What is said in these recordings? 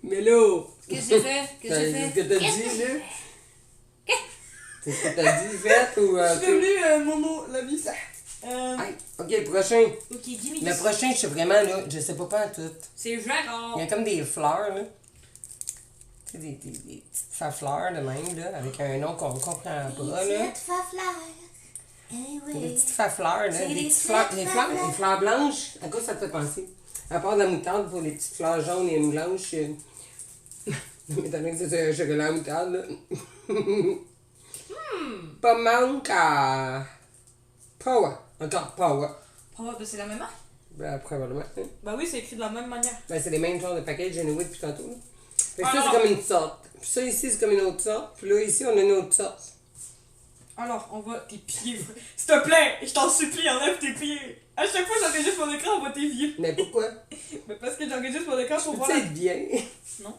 Mais là... Qu'est-ce que j'ai fait? Qu'est-ce que j'ai fait? Qu'est-ce que t'as dit, là? Qu'est-ce que t'as dit, fait, ou... Je suis devenue Momo, la vie, ça. Hey, ok, le prochain. Ok, dis-moi. Le prochain, je sais vraiment, là, je sais pas en tout. C'est Gérard. Il y a comme des fleurs, là. Tu sais, des petites fleurs de même, là, avec un nom qu'on comprend pas, là. Des petites fleurs. Des petites fleurs, là. Des petites fleurs. Les fleurs blanches, à quoi ça te fait penser? À part de la moutarde, pour les petites fleurs jaunes et blanches. Étant donné que c'est un chocolat à moutarde, là. Pas manca. Power. Encore power. C'est la même marque? Ben, probablement. Hein. Bah oui, c'est écrit de la même manière. Ben, c'est les mêmes genres de package, anyway, depuis tantôt. Là. Fait que ça, Alors... c'est comme une sorte. Puis ça, ici, c'est comme une autre sorte. Puis là, ici, on a une autre sorte. Alors, on voit tes pieds. S'il te plaît, je t'en supplie, enlève tes pieds. À chaque fois que j'enregistre mon écran, on voit tes vieux. Mais pourquoi? Mais parce que j'enregistre mon écran pour voir. Tu sais bien. Non.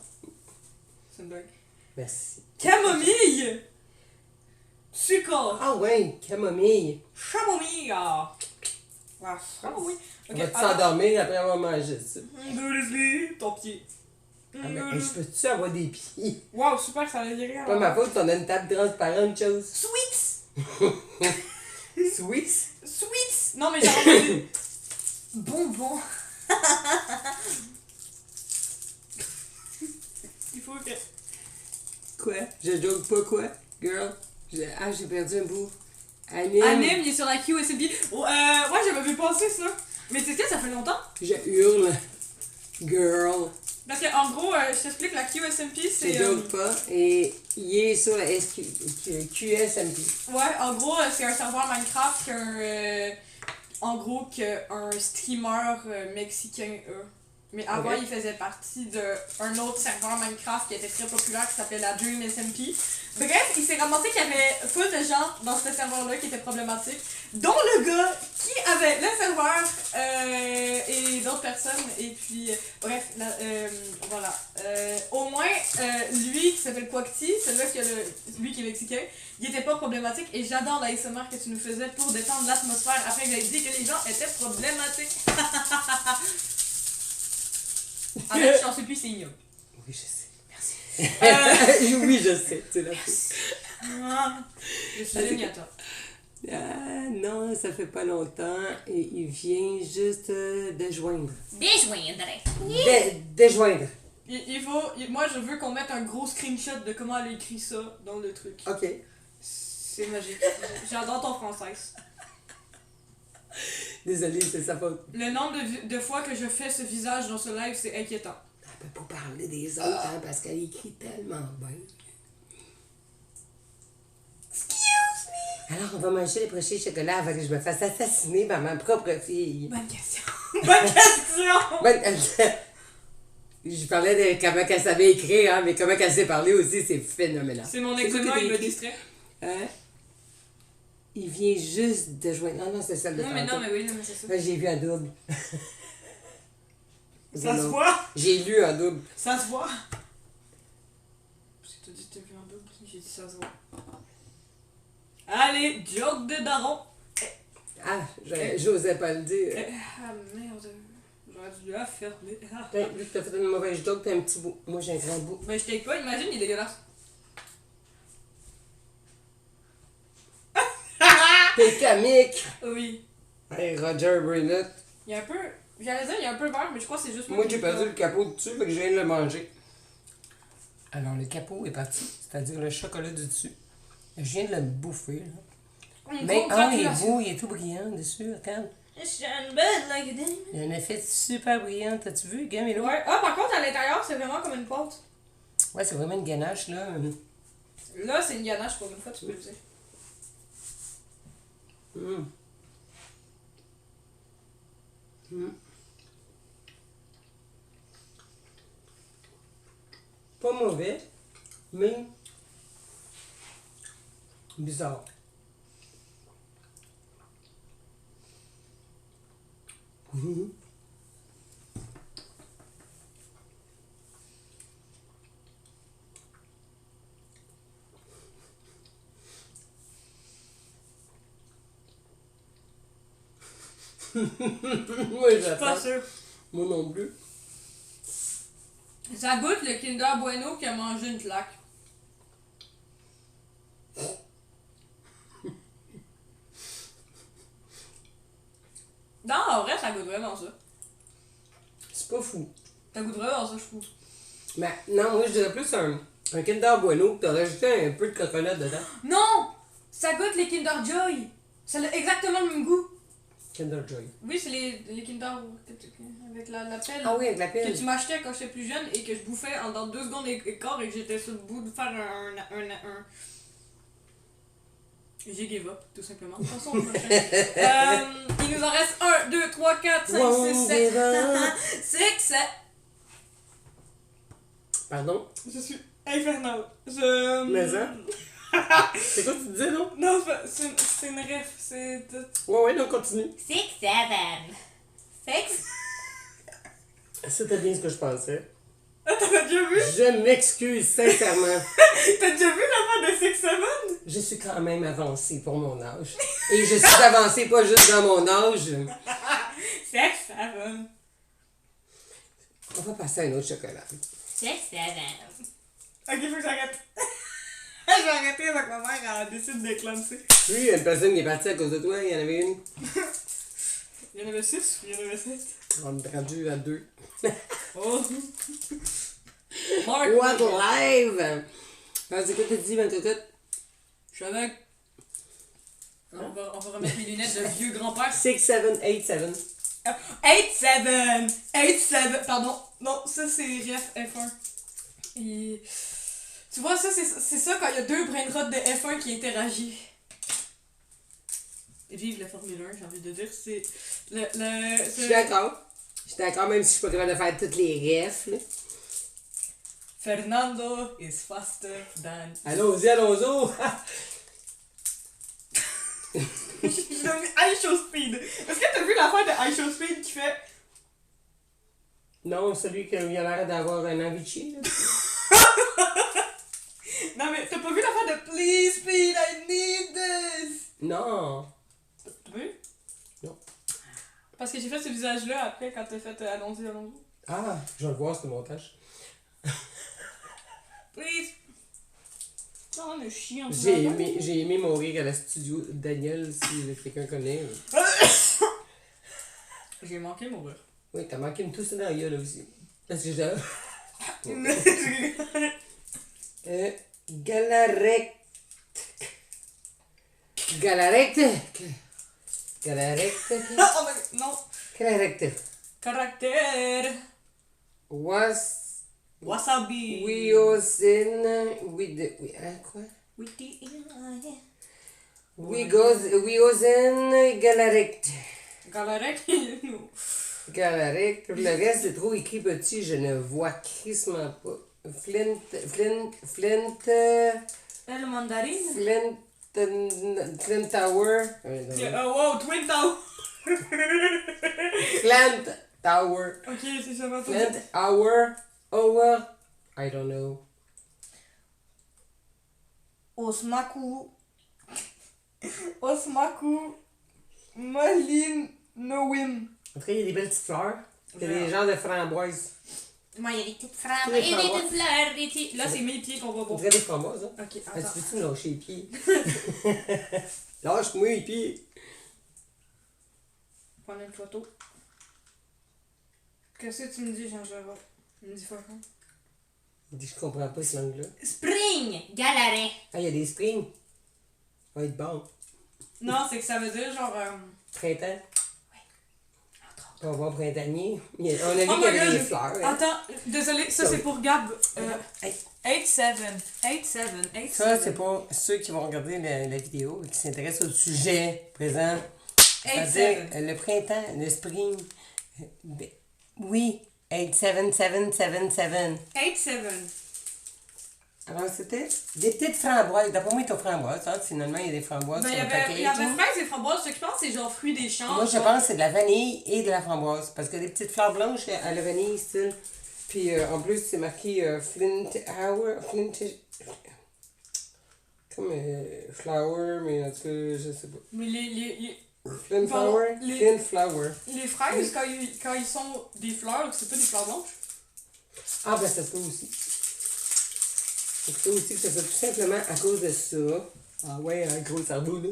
C'est une blague. Merci. Camomille! Sucre! Ah ouais, camomille. Chamomille! Ah, chamomille! On va s'endormir après avoir mangé ça. Ton pied. Ah ben, hey, je peux-tu avoir des pieds? Wow, super, ça a l'air rien. Pas ma faute, on a une table transparente, chose. Sweets! Swiss? Sweets! Non, mais j'ai entendu. Bonbons. Il faut que... Quoi? Je joke pas quoi? Girl? J'ai perdu un bout. Anime, il est sur la QSMP. Oh, ouais, j'avais vu passer ça. Mais c'est que ça fait longtemps. Je hurle. Girl. Parce qu'en gros, je t'explique, la QSMP, c'est... Je joke pas. Et il est sur la QSMP. Ouais, en gros, c'est un serveur Minecraft qu'un streamer mexicain a. Mais avant, Okay. il faisait partie d'un autre serveur Minecraft qui était très populaire qui s'appelait la Dream SMP. Bref, il s'est ramassé qu'il y avait peu de gens dans ce serveur-là qui étaient problématiques, dont le gars qui avait le serveur et d'autres personnes. Et puis, bref, voilà. Au moins, lui qui s'appelle Quacti, celui-là lui qui est mexicain, il était pas problématique. Et j'adore l'ASMR que tu nous faisais pour détendre l'atmosphère après que j'aie dit que les gens étaient problématiques. En fait, je t'en supplie, c'est ignoble. Oui, je sais. Merci. Oui, je sais. Tu l'as Merci. Je suis géniateur. Non, ça fait pas longtemps. Et il vient juste de joindre. Déjoindre. Moi, je veux qu'on mette un gros screenshot de comment elle a écrit ça dans le truc. OK. C'est magique. J'adore ton française. Désolée, c'est sa faute. Le nombre de fois que je fais ce visage dans ce live, c'est inquiétant. Elle peut pas parler des autres, hein, parce qu'elle écrit tellement bien. Excuse me! Alors, on va manger les prochains chocolats avant que je me fasse assassiner par ma propre fille. Bonne question. Bonne question! Je parlais de comment elle savait écrire, hein, mais comment elle sait parler aussi, c'est phénoménal. C'est mon eczéma, il me distrait. Hein? Il vient juste de joindre. Non, c'est celle de Non, mais c'est ça. J'ai vu un double. Ça se voit? J'ai lu un double. Ça se voit? Parce que t'as dit que t'as vu un double, j'ai dit ça se voit. Allez, joke de daron! Ah, j'osais pas le dire. Ah merde, j'aurais dû la fermer. Vu que t'as fait une mauvaise joke, t'as un petit bout. Moi, j'ai un grand bout. Mais je t'ai pas, imagine, il est dégueulasse. T'es comique! Oui. Hey, Roger Burnett. Il y a un peu. J'allais dire, il y a un peu vert, mais je crois que c'est juste Moi, qui j'ai me perdu parle. le capot dessus, fait que je viens de le manger. Alors, le capot est parti, c'est-à-dire le chocolat du dessus. Je viens de le bouffer, là. Mais, il est beau, il est tout brillant dessus, regarde. Il y a un effet super brillant, t'as-tu vu, Gamelo? Ouais. Ah, par contre, à l'intérieur, c'est vraiment comme une pâte. Ouais, c'est vraiment une ganache, là. Là, c'est une ganache pour une fois, tu peux le dire. Pas mauvais, mais bizarre. Moi, Je suis pas j'attends. sûre. Moi non plus. Ça goûte le Kinder Bueno qui a mangé une claque. Non, en vrai, ça goûte vraiment ça. C'est pas fou. Ça goûte vraiment ça, je trouve. Mais non, moi je dirais plus un Kinder Bueno que t'as rajouté un peu de coconut dedans. Non! Ça goûte les Kinder Joy. Ça a exactement le même goût. Kinder Joy. Oui, c'est les Kinder avec la pelle. Ah oui, avec la Que pelle. tu m'achetais quand j'étais plus jeune et que je bouffais en dans 2 secondes et quart et que j'étais sur le bout de faire un... J'ai give up, tout simplement. Passons au prochain. Il nous en reste 1, 2, 3, 4, 5, 6, 7. 6, 7. Pardon? Je suis infernal. Mais ça? C'est quoi tu disais, non? Non, c'est une ref. C'est... Ouais, non, continue. 6, 7. 6. C'était bien ce que je pensais. Ah, t'as déjà vu? Je m'excuse sincèrement. T'as déjà vu l'affaire de 6, 7? Je suis quand même avancée pour mon âge. Et je suis avancée pas juste dans mon âge. 6, 7. On va passer à un autre chocolat. 6, 7. Ok, faut que j'arrête. Je vais arrêter avant que ma mère elle décide de clamser. Oui, il y a une personne qui est partie à cause de toi, il y en avait une. Il y en avait 6 ou il y en avait 7? On est rendu à 2. Oh! Mark! What live! Vas-y, quoi t'as dit, ma cocotte? Je suis avec. On va remettre mes lunettes de vieux grand-père. 6, 7, 8, 7. 8, 7! 8, 7! Pardon. Non, ça c'est ref F1. Et... Tu vois, ça c'est ça quand il y a 2 brainrots de F1 qui interagissent. Vive la Formule 1, j'ai envie de dire. C'est Je suis d'accord. Je suis d'accord, même si je suis pas capable de faire toutes les refs. Là. Fernando is faster than... Allons-y, allons-y! J'ai nommé High Show Speed. Est-ce que t'as vu l'affaire de High Show Speed qui fait... Non, celui qui a l'air d'avoir un Avicii. Là. Non mais t'as pas vu l'affaire de Please Speed, I need this? Non. T'as vu? Non. Parce que j'ai fait ce visage-là après quand t'as fait allons-y, allons-y. Ah, je vais le voir, ce montage. Please. Non, mais chiant. J'ai aimé mourir à la studio Daniel, si quelqu'un connaît. J'ai manqué mourir. Oui, t'as manqué une tousse dans la gueule aussi. Parce que j'ai... Galarect. Galarect. Galarect. Oh my... Non. Galarect. Caractère. Wasabi. We was in with the... quoi? With the... We was in Galarect. Galarec. Galarect. Le reste c'est trop écrit petit, je ne vois crissement pas. Flint. Le mandarine. Flint Tower. Wow, Twin Tower. Flint Tower. Ok, c'est ça ma Flint Hour. I don't know. Osmaku Malinowin. En tout cas, il y a des belles petites fleurs. Il y a des genres de framboises. Moi, il y a des petites framboises. Il y a des petites fleurs, des petits. Là, c'est mes pieds qu'on va On voir. dirait des framboises, hein? Ok, Ah, attends. tu peux-tu me lâcher les pieds? Lâche-moi les pieds. Prendre une photo. Qu'est-ce que tu me dis, Jean-Gérard? Il me dit fuck. Il dit, je comprends pas ce langue-là. Spring! Galaret. Ah, il y a des springs. Ça va être bon. Non, c'est que ça veut dire genre. Printemps. Oui. On va voir printanier. On a vu Oh qu'il y my avait God, des fleurs. Hein? Attends, désolé, ça c'est pour Gab. 8-7. 8-7. Ça, c'est pour ceux qui vont regarder la vidéo et qui s'intéressent au sujet présent. C'est-à-dire le printemps, le spring. Oui, 8-7-7-7-7. 8-7. Alors, c'était des petites framboises. D'après moi, il y a des framboises. Hein? Finalement, il y a des framboises Ben, sur il le y package. avait fraises et framboises. Ce que je pense, c'est genre fruits des champs. Moi, je pense que c'est de la vanille et de la framboise. Parce que des petites fleurs blanches à la vanille, style. Puis en plus, c'est marqué Flint Hour. Flint. Comme flower, mais en tout cas, je sais pas. Mais Flint Flower? Flint Flower. les fraises, quand ils sont des fleurs, c'est pas des fleurs blanches? Ah, ben ça se peut aussi. Ça se peut aussi que ça soit tout simplement à cause de ça. Ah ouais, un gros cerveau, là.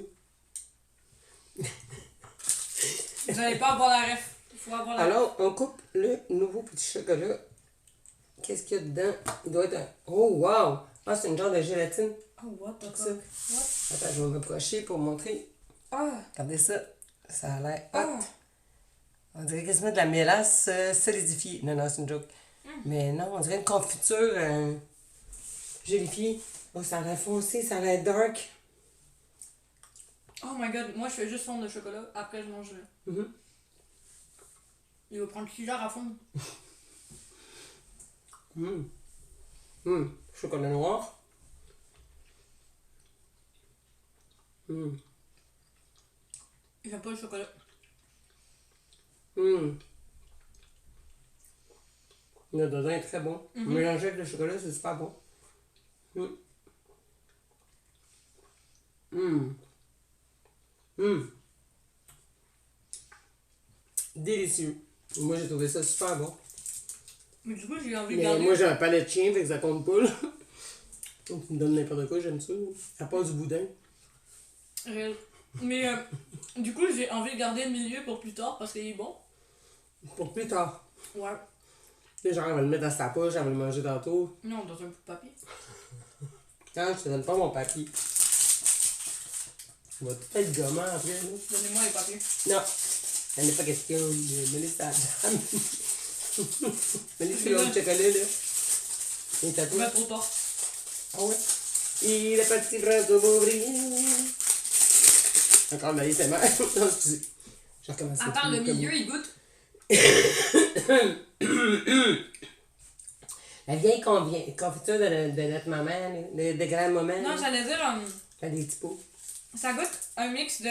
Vous n'allez pas avoir la ref. Il faut avoir la ref. Alors, on coupe le nouveau petit chocolat. Qu'est-ce qu'il y a dedans? Il doit être un... Oh, wow! Ah, c'est une genre de gélatine. Oh, what the Ça. fuck? What? Attends, je vais m'approcher pour montrer. Ah! Regardez ça. Ça a l'air hot. Ah! On dirait quasiment de la mélasse solidifiée. Non, non, c'est une joke. Mais non, on dirait une confiture gélifiée. Oh, ça a l'air foncé, ça a l'air dark. Oh my god, moi je fais juste fondre le chocolat, après je mange. Mhm. Il va prendre 6 heures à fondre. Chocolat noir. Il fait pas le chocolat. Le dedans est très bon. Mélangé avec le chocolat, c'est super bon. Délicieux. Moi, j'ai trouvé ça super bon. Mais du coup, j'ai envie de Mais garder. moi, j'ai un palais de chien, fait que ça compte pas, là. Donc, tu me donnes n'importe quoi, j'aime ça. À part du boudin. Réel. Mais du coup, j'ai envie de garder le milieu pour plus tard parce qu'il est bon. Pour plus tard. Ouais. Tu sais, genre, elle va le mettre dans sa poche, elle va le manger tantôt. Non, dans un bout de papier. Quand je te donne pas mon papier. Tu vas tout être gommant après, là. Donnez-moi les papiers. Non. Ça n'est pas question de me laisser à la dame. Me laisser l'autre chocolat, là. Et t'as tout. Pas trop tard. Ah ouais? Et le petit prince au Beauvry. Encore de l'ASMR. Non, excusez. Je recommence. Attends, le milieu, il goûte. La vieille confiture de notre maman, de grand-maman. Non, j'allais dire, T'as des petits pots. ça goûte un mix de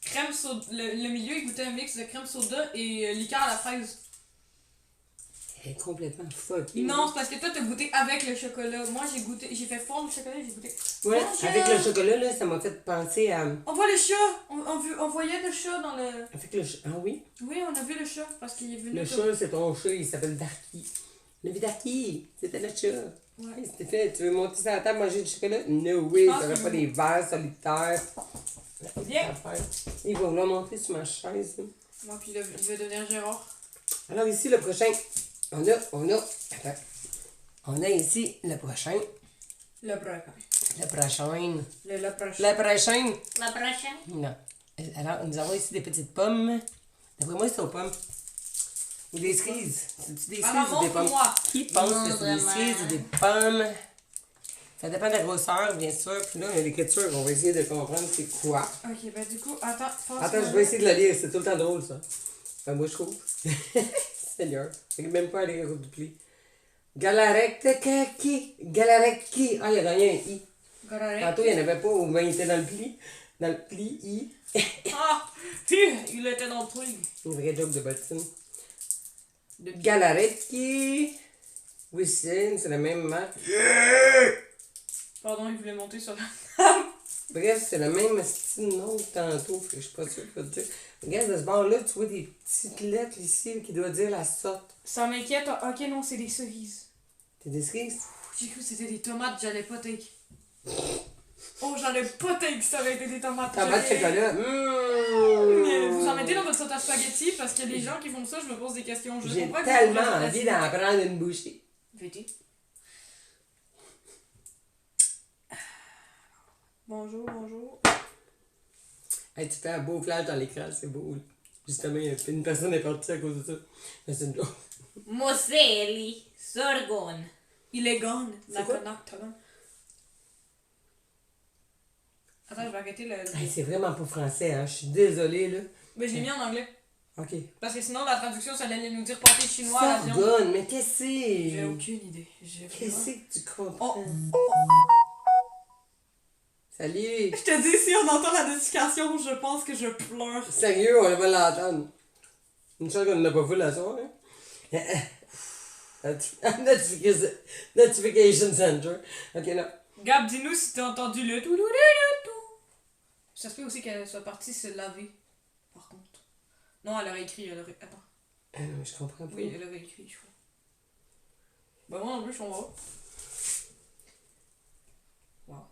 crème soda. Le milieu, il goûtait un mix de crème soda et liqueur à la fraise. Elle est complètement fuckée. Non, c'est parce que toi, t'as goûté avec le chocolat. Moi, j'ai fait fondre le chocolat et j'ai goûté. Ouais, Mon Dieu! avec le chocolat, là, ça m'a fait penser à. On voit le chat! On voyait le chat dans le. Avec le chat. Ah oui? Oui, on a vu le chat parce qu'il est venu. Le chat, c'est ton chat, il s'appelle Darky. Le vieux Darky, c'était le chat. Ouais. Hey, c'était fait, tu veux monter sur la table manger du chocolat? No way, pense t'aurais que pas des verres solitaires. Viens! Il va vouloir monter sur ma chaise. Là. Moi, puis il veut devenir Gérard. Alors ici, le prochain, attends. On a ici le prochain. Le prochain. Le prochain. Le prochain. Le prochain. La prochaine. Non. Alors, nous avons ici des petites pommes. D'après moi, c'est aux pommes. Ou des cerises. C'est-tu des Alors, cerises ou des pommes? montre-moi. Qui pense Non, que c'est des vraiment. cerises ou des pommes? Ça dépend de la grosseur, bien sûr. Puis là, il y a l'écriture, on va essayer de comprendre c'est quoi. Ok, ben du coup, attends. Attends, je vais essayer de la lire. C'est tout le temps drôle, ça. Enfin, moi, je trouve. Seigneur. Je ne même pas à lire au dupli. Galarecki. Galarecki. Ah, il a gagné un I. Tantôt, il n'y en avait pas, ou bien il était dans le pli. Dans le pli I. Ah! Il était dans le truc. Une vraie joke de bottine. Galarecki. Wissing, c'est la même marque. Pardon, il voulait monter sur la. Bref, c'est le même style nom que tantôt, fait que je suis pas sûre de te dire. Regarde, de ce bord-là, tu vois des petites lettres ici qui doivent dire la sorte. Ça m'inquiète. Ok, non, c'est des cerises. T'es des cerises? J'ai cru que c'était des tomates, j'allais pas take. Oh, j'allais pas take, ça aurait été des tomates. Tomate chocolat. Vous en mettez dans votre sauce à spaghetti parce qu'il y a des gens qui font ça, je me pose des questions. Je J'ai comprends que tellement vous envie d'en prendre une bouchée. Vêtez. Bonjour, bonjour. Hey, tu fais un beau flash dans l'écran, c'est beau. Là. Justement, une personne est partie à cause de ça. Mais c'est une joke. Moselli, Sorgon. Il est gone. C'est quoi? Attends, je vais arrêter le. Hey, c'est vraiment pas français, hein. Je suis désolée, là. Mais je l'ai mis en anglais. Ok. Parce que sinon, la traduction, ça allait nous dire pâté chinois à l'avion. Sorgone, mais qu'est-ce que c'est? J'ai aucune idée. Qu'est-ce que tu comprends? Oh. Salut! Je te dis, si on entend la notification, je pense que je pleure. Sérieux, on va l'entendre. Une chose qu'on n'a pas vu la soirée. Notification Center. Ok, là. Gab, dis-nous si t'as entendu le tout. Ça se peut aussi qu'elle soit partie se laver, par contre. Non, elle aurait écrit, Attends. Ah non, je comprends pas. Oui, elle aurait écrit, je crois. Ben moi non plus, je suis en bas. Wow.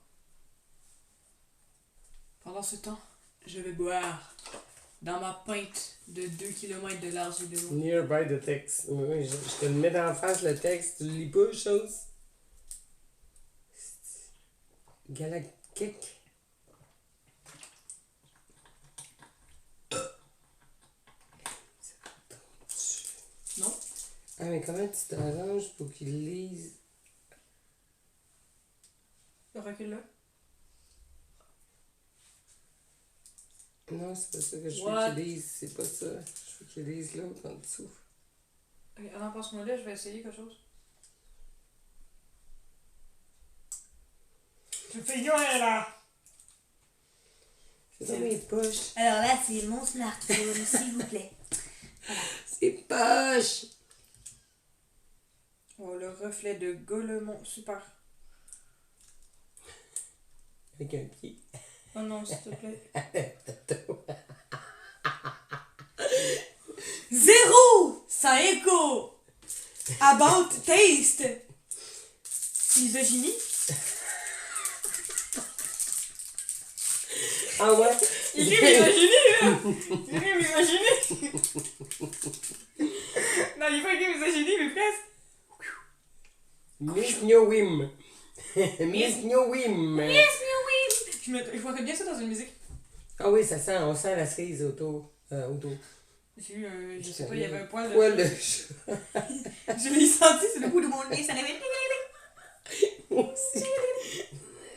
Pendant ce temps, je vais boire dans ma pinte de 2 km de large et de long. Nearby the text. Oui, je te le mets d'en face, le texte. Tu le lis pas, chose? Galactique. Non? Ah, mais comment tu t'arranges pour qu'il lise? Le recul là? Non, c'est pas ça que je veux What? qu'il lise. C'est pas ça. Je veux qu'il lise l'autre en dessous. Ok, avant passe-moi là, je vais essayer quelque chose. Je fais gueuler là! C'est dans mes poches. Alors là, c'est mon smartphone, s'il vous plaît. C'est poches! Oh, le reflet de Golemont, super. Avec un pied. Oh non, s'il te plaît. 0! Ça écho! About taste! Misogynie? Ah ouais? Il est misogynie, là! Il est misogynie! Non, il est pas écrit misogynie, mais presque. Miss Nowim. Miss Nowim. Je vois bien ça dans une musique. Ah oui, ça sent, on sent la cerise autour. J'ai eu, je sais pas, il y avait un poil de... Poil de chat. Je l'ai senti, c'est le bout de mon nez, ça l'avait... Moi aussi.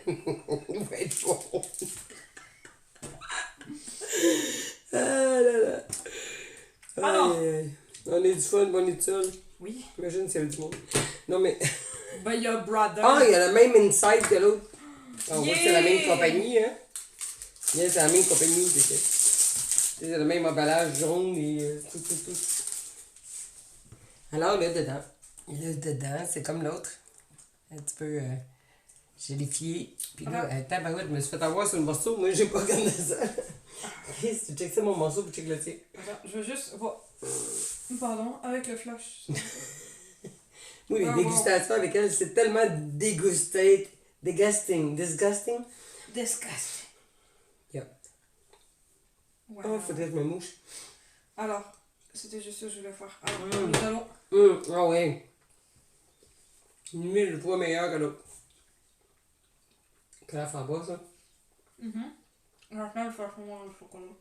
Ouais, bon. Ah là là. Alors. Aïe, aïe. On est du fun, on est seul. Oui. Imagine s'il y avait du monde. Non mais. Ben, il y a Brother. Ah, il y a le même inside que l'autre. On voit que c'est la même Yeah! compagnie, hein. Yeah, c'est la même compagnie. C'est le même emballage jaune et tout. Alors là, dedans, c'est comme l'autre. Un petit peu gélifié. Puis là, tabarouette, je me suis fait avoir sur le morceau. Moi, j'ai pas regardé ça. Chris, tu checkes ça mon morceau, puis check le tien. Attends, je veux juste voir. Pardon, avec le flush. Oui, les dégustations avec elle, c'est tellement disgusting. Disgusting. Yep. Wow. Oh, faudrait que je me mouche. Alors, c'était juste ça que je voulais faire. Alors, nous allons... Ah ouais. 1000 fois meilleur que l'autre. Que la faire bas, ça. Maintenant, je vais faire comment le chocolat.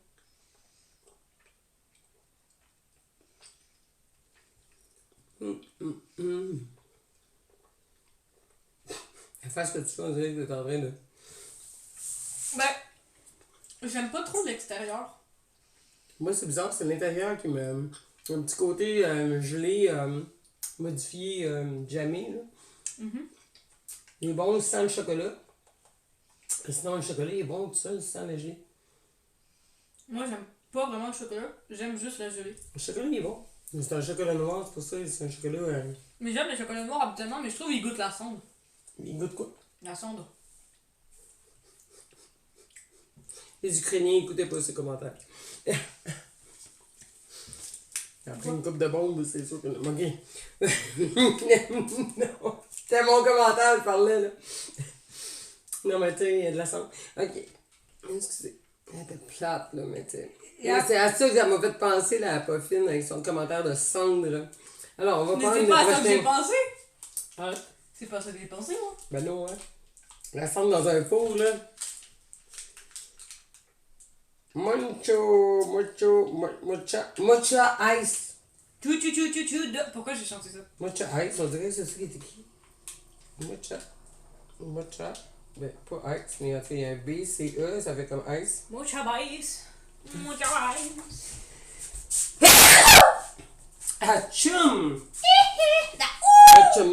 Fais ce que tu fais, on dirait que t'es en train de... Ben, j'aime pas trop l'extérieur. Moi, c'est bizarre, c'est l'intérieur qui me... Un petit côté gelé, modifié, jamais, là. Il est bon sans le chocolat. Et sinon, le chocolat il est bon tout seul, sans le gelé. Moi, j'aime pas vraiment le chocolat. J'aime juste la gelée. Le chocolat, il est bon. C'est un chocolat noir, c'est pour ça, c'est un chocolat... Mais j'aime le chocolat noir habituellement, mais je trouve qu'il goûte la cendre. Il goûte quoi? La cendre. Les Ukrainiens écoutaient pas ces commentaires. Après une coupe de bombe, c'est sûr que... Ok. Non, c'était mon commentaire, je parlais, là. Non, mais tu sais, il y a de la cendre. Ok. Excusez. Elle était plate, là, mais tu sais. C'est à ça que ça m'a fait penser, là, à Poffine, avec son commentaire de cendre, là. Alors, on va Mais prendre c'est le pas à ça que prochain... j'ai pensé. Hein? C'est pas ça que j'ai pensé, moi. Ben non, hein. La cendre dans un four, là. Mocha ice. Pourquoi j'ai chanté ça? Mocha ice, on dirait que c'est ça qui est écrit. Mocha. Ben, pas ice, mais en fait, il y a un B, C, E, ça fait comme ice. Mocha ice. Mocha ice. Achum! Achum,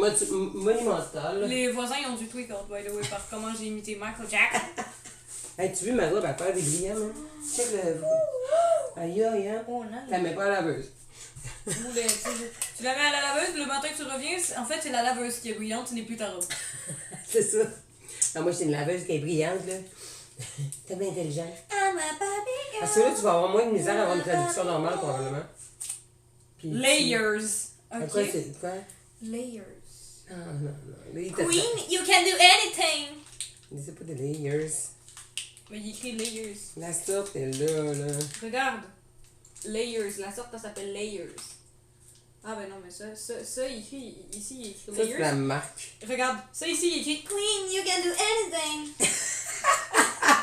monumental. Les voisins, ils ont du tweak out, by the way, par comment j'ai imité Michael Jackson. Hey, tu veux ma robe à faire des brillants, hein? Check le... Aïe, aïe, hein? Oh, nice. La mets pas à la laveuse. Tu la mets à la laveuse, le matin que tu reviens, en fait, c'est la laveuse qui est brillante, ce n'est plus ta robe. C'est ça. Ah, moi, c'est une laveuse qui est brillante, là. T'es bien intelligente. I'm a Barbie girl. Parce que là, tu vas avoir moins de misère à avoir une traduction normale, probablement. Puis, Layers. Quoi, Ok. c'est quoi? Layers. Non, non, non. Là, il Queen, you can do anything. Il disait pas de layers. Mais il écrit layers. La sorte est là. Regarde. Layers. La sorte, elle s'appelle layers. Ah ben non, mais ça il écrit, ici, il écrit Ça, layers. c'est la marque. Regarde, ça ici, il écrit Queen, you can do anything.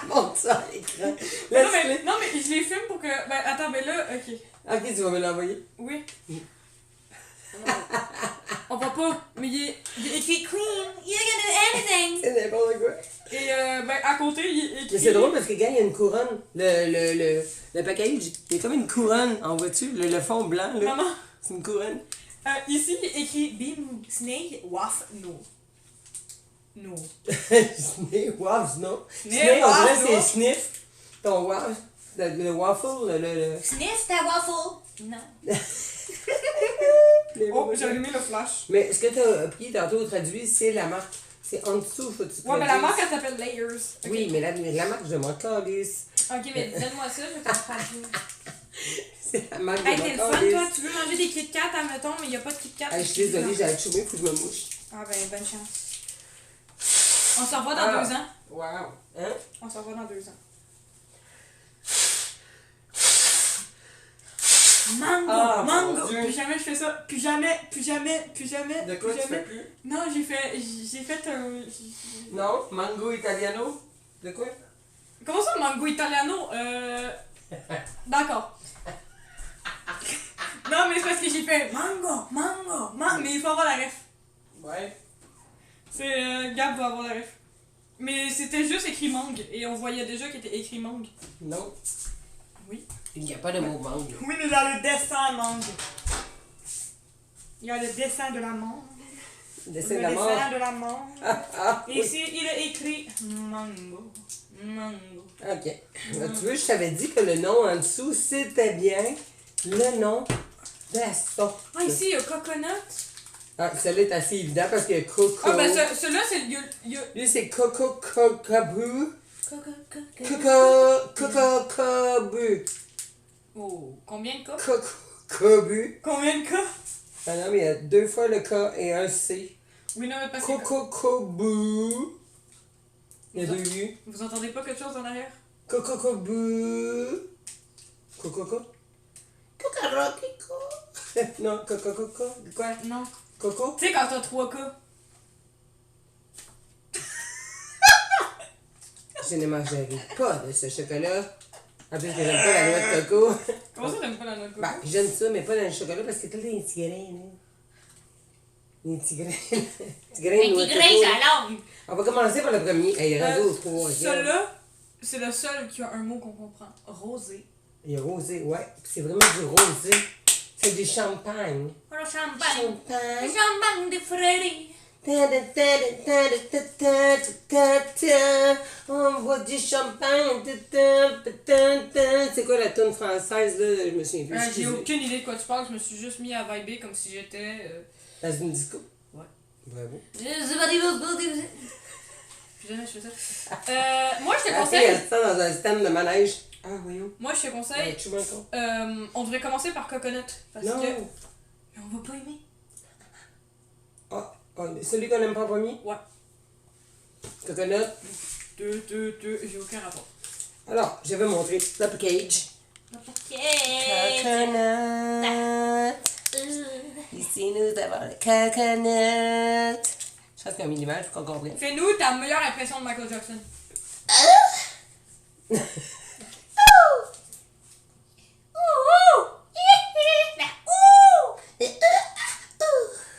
Montre ça à l'écran. non, mais je les filme pour que... Ben, attends, mais là, ok. Ok, tu vas me l'envoyer. Oui. On voit pas, mais il est écrit Queen, you can do anything. C'est n'importe quoi. et ben à côté il est écrit. Mais c'est drôle parce que quand il y a une couronne, le package, il y a comme une couronne, en vois-tu? Le fond blanc, là. Maman, C'est une couronne. ici il est écrit Beam Snake Waff No. No. Sniff, waffles, non? Sniff, Sniff, on dirait waffle, c'est non? sniff. Ton waffle, le waffle, le... Sniff ta waffle. Non. Oh, j'ai allumé le flash. Mais ce que tu as appris tantôt traduit, c'est la marque. C'est en dessous, faut que tu Ouais, mais la traduises. marque elle s'appelle Layers. Ok. Oui, mais la marque, je m'en calisse. Ok, mais donne-moi ça, je vais te le traduire. C'est la marque Hey, de t'es le mon fun, calisse. toi, tu veux manger des Kit Kat, admettons, mais il n'y a pas de Kit Kat. Hey, je suis désolée, j'ai à chômer, faut que je me mouche. Ah ben, bonne chance. On se revoit dans 2 ans. Wow. Hein? On se revoit dans 2 ans. Mango, Ah, mon mango. Dieu. Plus jamais je fais ça. Plus jamais. De quoi plus tu jamais. fais plus? Non, j'ai fait un... Non? Mango italiano? De quoi? Comment ça, mango italiano? D'accord. Non, mais c'est parce que j'ai fait mango, mais il faut avoir la ref. Ouais. C'est... Gab va avoir la ref. Mais c'était juste écrit mangue, et on voyait déjà qu'il était écrit mangue. Non. Oui. Il n'y a pas de mot mangue. Oui, mais dans le dessin mangue. Il y a le dessin de la mangue. Dessin Le de la mort. dessin de la mangue. Ah, Et oui. ici, il est écrit mango. Mango. Ok. Là, tu veux, je t'avais dit que le nom en dessous, c'était bien le nom de la sorte. Ah, ici, il y a coconut. Ah, celui-là est assez évident parce que Coco. Ah, ben celui-là, c'est le... Lui, c'est Coco Cocabu. Coco. Coco Cocabu. Oh, combien de cas? Coco Cobu. Combien de cas? Ah non, mais il y a 2 fois le K et un C. Oui, non, mais parce que... Coco Cobu. Il y a 2 U. Vous entendez pas quelque chose en arrière? Coco Cobu. Coco Coco. Coco. Non, Coco Coco. Quoi? Non. Coco? Tu sais, quand t'as 3 cas. Je ne mangerai pas de ce chocolat. En plus, que j'aime pas la noix de coco. Comment ça, t'aimes pas la noix de coco? Ben, j'aime ça, mais pas dans le chocolat parce que t'as des petits grains, là. Des petits grains. Petits grains de noix de coco. là. langue. On va commencer par le premier. Hey, radio 3. Celui-là, c'est le seul qui a un mot qu'on comprend. Rosé. Il y a rosé, ouais. Puis c'est vraiment du rosé. C'est du champagne. Oh, le champagne. Le Champagne. champagne de Freddy. On boit du champagne. C'est quoi la toune française, là? Je me souviens plus. J'ai Excusez. aucune idée de quoi tu parles. Je me suis juste mis à vibrer comme si j'étais... Dans une disco? Ouais. Bravo. Plus jamais je fais ça. Moi, je te Après, conseille... elle se dans un stand de manège. Ah, voyons. Moi, je te conseille... Tu vois encore? On devrait commencer par coconut. Parce Non. que... Mais on va pas aimer. Ah, celui qu'on n'aime pas en premier? Ouais. Coconut. J'ai aucun rapport. Alors, je vais montrer le package. Coconut. Ici, nous avons le coconut. Je pense qu'il y a mis l'image pour qu'on comprenne. Fais-nous ta meilleure impression de Michael Jackson.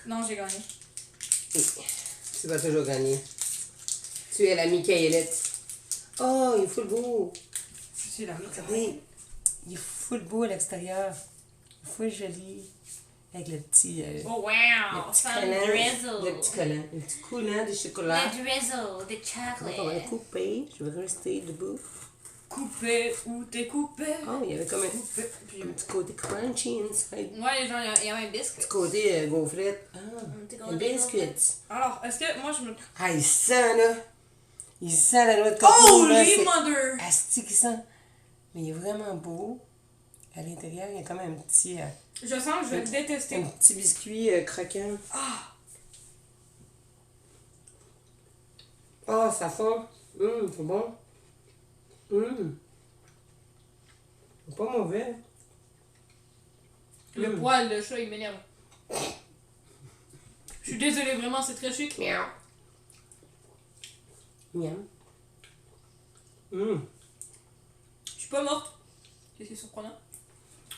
Non, j'ai gagné. Tu vas toujours gagner. Tu es la Michaelette. Oh, il est full beau. C'est la meilleure. Regardez, il est full beau à l'extérieur. Il est full joli. Avec le petit... Oh, wow. le petit Some collant. drizzle. Le petit collant. Le petit coulant de chocolat. The drizzle, the Donc, on va le chocolate. couper. Je vais rester debout. Coupé ou t'es coupé. Oh, il y avait comme un, Coupé. Puis, un petit côté crunchy inside. ouais, genre, il y a un biscuit. Petit côté gaufrette. Ah, petit un côté biscuit. Alors, est-ce que moi je me. Ah, il sent, là. Il sent la noix de coco, là. Holy C'est mother! asti qui sent. Mais il est vraiment beau. À l'intérieur, il y a comme un petit... Je sens que je vais le détester. un petit biscuit croquant. Ah! Ah, ça fond. C'est bon. C'est pas mauvais. Le poil de chat, il m'énerve. Je suis désolée, vraiment, c'est très chic. Miaou. Miam. Je suis pas morte. C'est surprenant.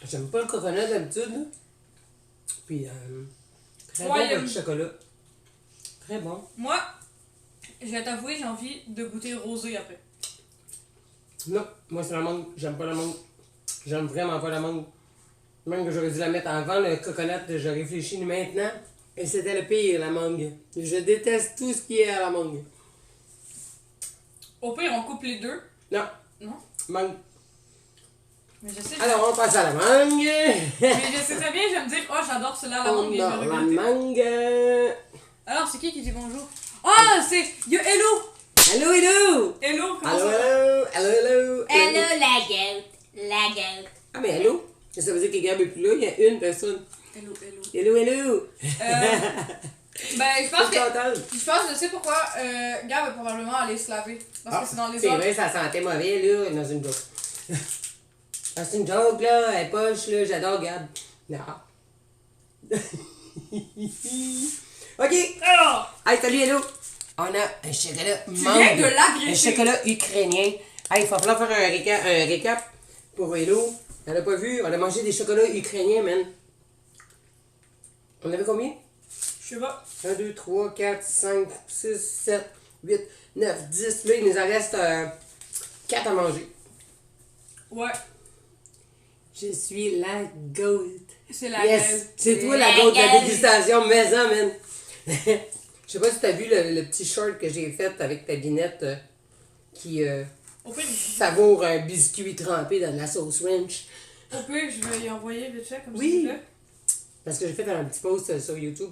J'aime pas le coconut d'habitude. Là. Puis, très bon Ouais, avec du chocolat. Très bon. Moi, je vais t'avouer, j'ai envie de goûter rosé après. Non, moi c'est la mangue. J'aime pas la mangue. J'aime vraiment pas la mangue. Même que j'aurais dû la mettre avant le coconut, je réfléchis maintenant. Et c'était le pire, la mangue. Je déteste tout ce qui est à la mangue. Au pire, on coupe les deux. Non, Non? mangue. Mais je sais. Alors on passe à la mangue. Mais je sais très bien, je vais me dire, oh, j'adore cela, la mangue. On Et je a vais la regretter. mangue. Alors, c'est qui dit bonjour? Ah, c'est. Yo, hello! Allô, hello. Hello, comment Allô, ça va? hello. Allô, hello. Hello, la goat. La goat. Ah, mais allô? Ça veut dire que Gab est plus là, il y a une personne. Hello, hello. Hello, hello. Ben, je pense Je suis que. contente. Je pense, je sais pourquoi Gab va probablement aller se laver. Parce que c'est dans les C'est autres. vrai, ça sentait mauvais, là, dans une joke. Ah, c'est une joke, là, elle est poche, là, j'adore Gab. Non. OK. Alors, Hey, salut, hello. On a un chocolat tu mangue. viens de l'agresser. Un chocolat ukrainien. Hey, il va falloir faire un récap pour Hello. Elle a pas vu, on a mangé des chocolats ukrainiens, man. On avait combien? Je sais pas. 1, 2, 3, 4, 5, 6, 7, 8, 9, 10. Là, il nous en reste 4 à manger. Ouais, Je suis la goat. c'est la Yes! gueule. C'est toi la La goat de la goat. dégustation maison, man. Je sais pas si t'as vu le petit short que j'ai fait avec ta guinette qui Au pire, savoure un biscuit trempé dans de la sauce ranch. je vais y envoyer vite fait comme Oui. ça. Parce que j'ai fait un petit post sur YouTube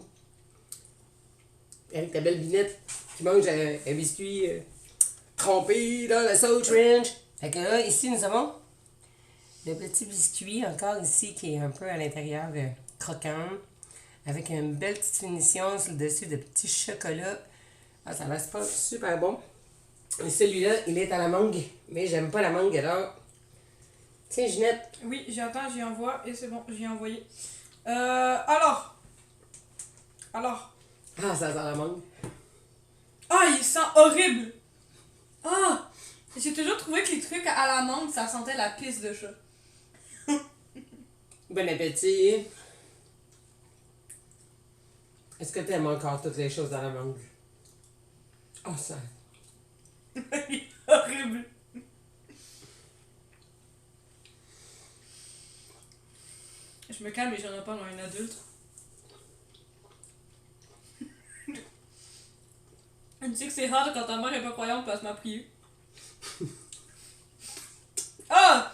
avec ta belle binette qui mange un biscuit trempé dans la sauce ranch. Fait que là, ici, nous avons le petit biscuit encore ici qui est un peu à l'intérieur croquant avec une belle petite finition sur le dessus de petits chocolats. Ah, ça va pas super bon. Et celui-là, il est à la mangue, mais j'aime pas la mangue alors. Tiens, Ginette. Oui, j'attends, j'y envoie et c'est bon, j'y ai envoyé. Alors. Ah, ça sent la mangue. Ah, il sent horrible. Ah, j'ai toujours trouvé que les trucs à la mangue, ça sentait la pisse de chat. Bon appétit. Est-ce que t'aimes encore toutes les choses dans la mangue? Oh, ça. Horrible. Je me calme et j'en ai pas dans un adulte. Tu sais que c'est hard quand ta mère est pas croyante parce qu'elle m'a prié. Ah!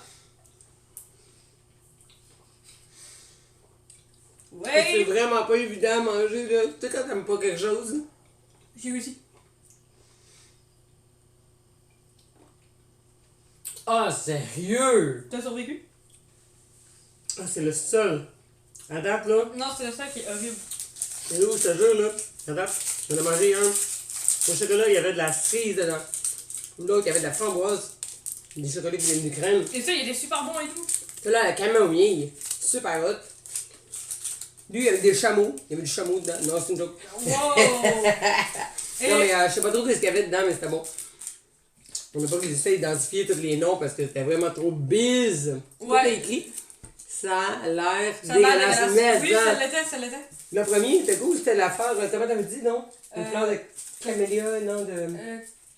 C'est Ouais! vraiment pas évident à manger, là. Tu sais, quand t'aimes pas quelque chose. Là. J'ai réussi. Ah, sérieux? T'as survécu? Ah, c'est le seul. À date, là. Non, c'est ça qui est horrible. C'est où, je te jure, là. À date, j'en ai mangé un. Au chocolat, il y avait de la cerise dedans. L'autre, il y avait de la framboise. Des chocolats qui viennent d'Ukraine. Et ça, il était super bon et tout. Celui-là, la camomille. Super hot. Lui, il y avait des chameaux. Il y avait du chameau dedans. Non, c'est une joke. Wow! Non, mais je sais pas trop ce qu'il y avait dedans, mais c'était bon. On n'a pas réussi à identifier tous les noms parce que c'était vraiment trop bise. Ouais. Tout est écrit. Ça a l'air Ça a l'air dégueulasse. dégueulasse. Mais Oui, ça- ça l'était. Le premier, était cool. C'était la fleur. Comment t'avais dit, non? Une Euh, fleur de camélia, non? De...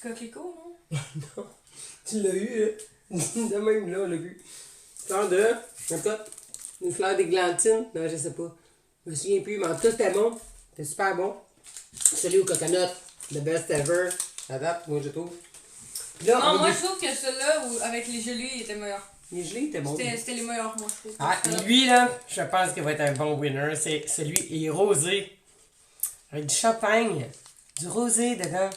Coquelicot, non? Non. Tu l'as eu, là. De même, là, on l'a vu. Fleur de... En tout cas, une fleur d'églantine. Non, je sais pas. Je me souviens plus, mais en tout cas, c'était bon. C'était super bon. Celui au coconut, the best ever. À date, moi, je trouve. Puis là, Non, on moi, va je trouve que celui-là, avec les gelées, il était meilleur. les gelées étaient bons. C'était les meilleurs, moi, je trouve. Ah, lui, là, je pense qu'il va être un bon winner. C'est celui, il est rosé. Avec du champagne, du rosé dedans.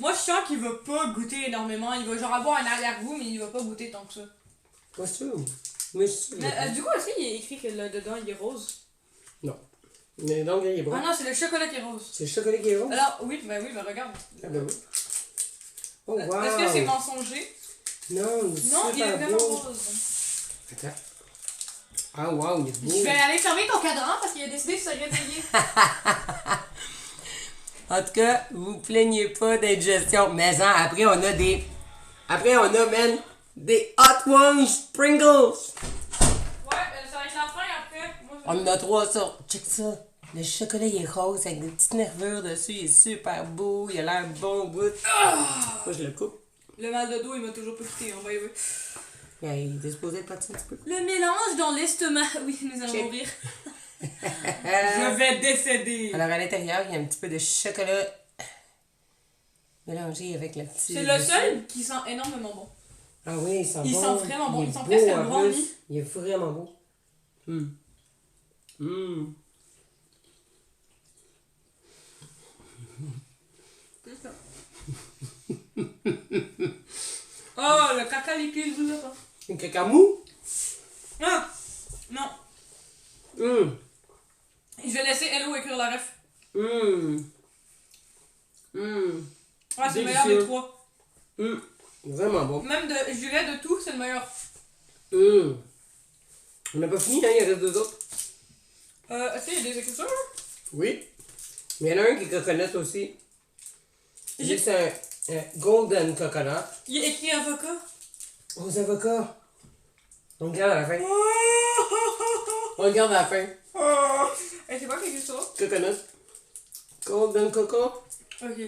Moi, je sens qu'il va pas goûter énormément. Il va genre avoir un arrière-goût, mais il va pas goûter tant que ça. Pas sûr. Mais je suis sûr. Mais du coup, aussi, il est écrit que là dedans, il est rose. Non. Mais donc, il est bon. Ah non, c'est le chocolat qui est rose. C'est le chocolat qui est rose. Alors, oui, ben regarde. Ah ben oui. Oh, wow! Est-ce que c'est mensonger? Non, Non, il est vraiment rose. Attends. Ah, wow, il est beau. Je vais aller fermer ton cadran parce qu'il a décidé de se réveiller. En tout cas, vous plaignez pas d'indigestion. Mais après, on a des... Après, on a, man, des Hot Ones Pringles. Ouais, ça va être la fin après. Moi, On en a 3 sortes. Check ça. Le chocolat, il est rose avec des petites nervures dessus. Il est super beau. Il a l'air bon au bout. Moi, je le coupe. Le mal de dos, il m'a toujours pas quitté. On va y voir. Il est disposé de partir un petit peu. Le mélange dans l'estomac. Oui, nous allons Check. mourir. Je vais décéder. Alors, à l'intérieur, il y a un petit peu de chocolat mélangé avec le petit... C'est le seul qui sent énormément bon. Ah oui, il sent Il bon. sent vraiment bon. Il sent beau, presque un en brownie. plus. Il est vraiment beau. Hum. Hum. Oh, le caca liquide, là. Un cacamou? Ah! Non. Hum. Je vais laisser Hello écrire la ref. Hum. Hum. Ouais, c'est le meilleur des Délicieux. 3. Hum. Vraiment bon. Même de, je dirais de tout, c'est le meilleur. Hum. On n'a pas fini, hein? Il reste 2 autres. Est-ce qu'il y a des écritures? Oui. Mais il y en a un qui est coconut aussi. J'ai- C'est un golden coconut. Il y a écrit avocat. Aux avocats. On regarde à la fin. On regarde à la fin. C'est quoi qui écrit ça? Coconut. Golden coco. Ok.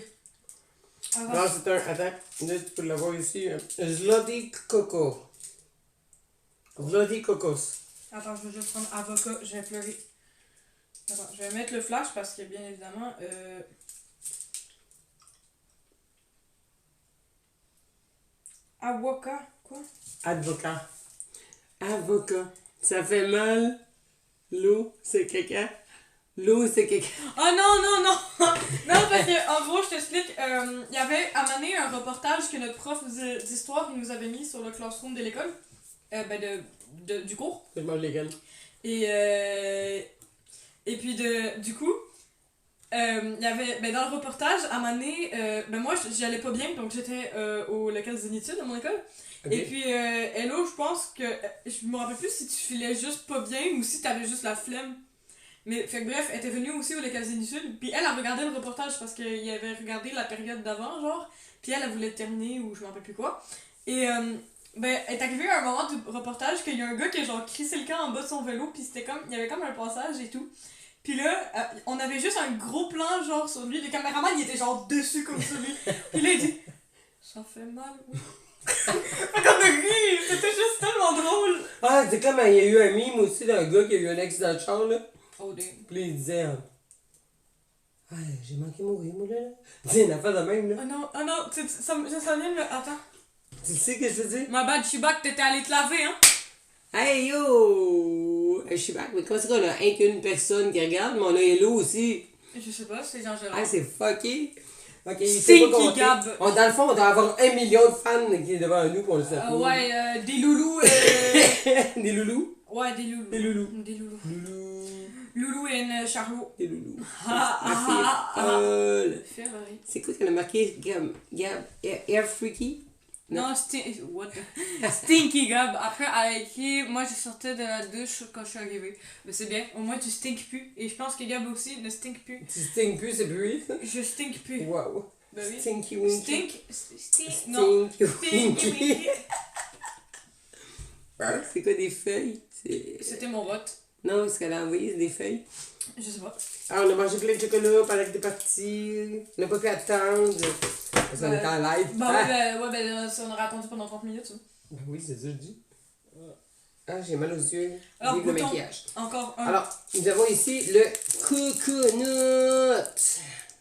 Non, c'est un... Attends. Là, tu peux l'avoir ici. Zloty coco. Zloty cocos. Attends, je vais juste prendre avocat, je vais pleurer. Attends, je vais mettre le flash parce que bien évidemment. Avocat, quoi? Avocat. Avocat. Ça fait mal. L'eau, c'est caca. L'eau, c'est caca. Oh non, non, non! Non, parce que, en gros, je t'explique, il y avait à un moment donné un reportage que notre prof d'histoire il nous avait mis sur le classroom de l'école, du cours. C'est mal légal. Et puis, du coup, il y avait, dans le reportage, à un moment donné, moi, j'y allais pas bien, donc j'étais au local des études à mon école. Ok. Et puis, Hello, je pense que, je me rappelle plus si tu filais juste pas bien ou si t'avais juste la flemme. Mais, fait que bref, elle était venue aussi au local des études, puis elle a regardé le reportage parce qu'il avait regardé la période d'avant, genre, puis elle voulait terminer ou je me rappelle plus quoi. Et, elle est arrivée à un moment du reportage qu'il y a un gars qui a genre crissé le camp en bas de son vélo, puis c'était comme, il y avait comme un passage et tout. Puis là, on avait juste un gros plan genre sur lui, le caméraman il était genre dessus comme sur lui. Puis là il dit, ça fait mal, oui. Fait qu'on a ri, c'était juste tellement drôle. Ah, c'est comme il y a eu un meme aussi d'un gars qui a eu un accident de char, là. Oh damn. Puis là, il disait... Ah, j'ai manqué mourir, moi, là. C'est une affaire de même, là. Oh non, ça vient de... Attends. Tu sais ce que je veux dire? Ma bad, Chibak, t'étais allé te laver, hein? Hey, yo! Je suis back, mais comment c'est qu'on a un qu'une personne qui regarde, mais on a Hello aussi. Je sais pas, c'est Jean-Gérard. Ah, c'est fucké. Ok, il Stinky sait pas compter. Gab. Dans le fond, on doit avoir 1 million de fans qui est devant nous, pour le sait pas. Ouais, des loulous. Des loulous? Ouais, des loulous. Des loulous. Des loulous. Loulous. Loulou et Charlot. Des loulous. Ah, Ferrari. C'est quoi qu'elle a marqué? Gab, Air Freaky? Non, Stinky Gab. Après, elle a écrit, moi je sortais de la douche quand je suis arrivée. Mais c'est bien, au moins tu stink plus. Et je pense que Gab aussi ne stink plus. Tu stink plus, c'est plus ça? Je stink plus. Wow. Ben oui. Stinky Winky. Stink. Non. Stinky Winky. Winky. C'est quoi des feuilles? C'était mon vote. Non, ce qu'elle a envoyé, c'est des feuilles. Je sais pas. Ah, on a mangé plein de chocolat pendant que t'es parti. On n'a pas pu attendre. Parce qu'on était en live. On aurait attendu pendant 30 minutes. Ça. Ben oui, c'est ça, je dis. Ah, j'ai mal aux yeux. Alors, Vive le goûtons. maquillage. Encore un. Alors, nous avons ici le coconut.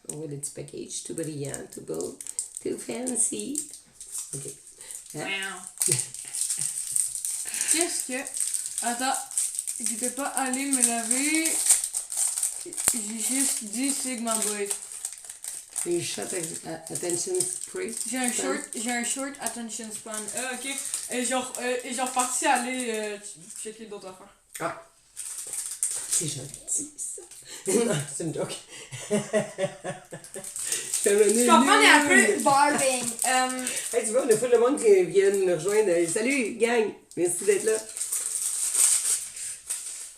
On voit le petit package, tout brillant, tout beau, tout fancy. Ok. Hein? Wow. Qu'est-ce que... Attends, j'étais pas allé me laver. J'ai juste dit Sigma Boy. Les shot attention spray. J'ai un short attention span. Ok. Et genre parti aller checker d'autres affaires. Ah. C'est gentil, ça. Non, c'est une joke. Je comprends, on est un peu boring. Hey, tu vois, on a full de monde qui viennent nous rejoindre. Salut, gang! Merci d'être là.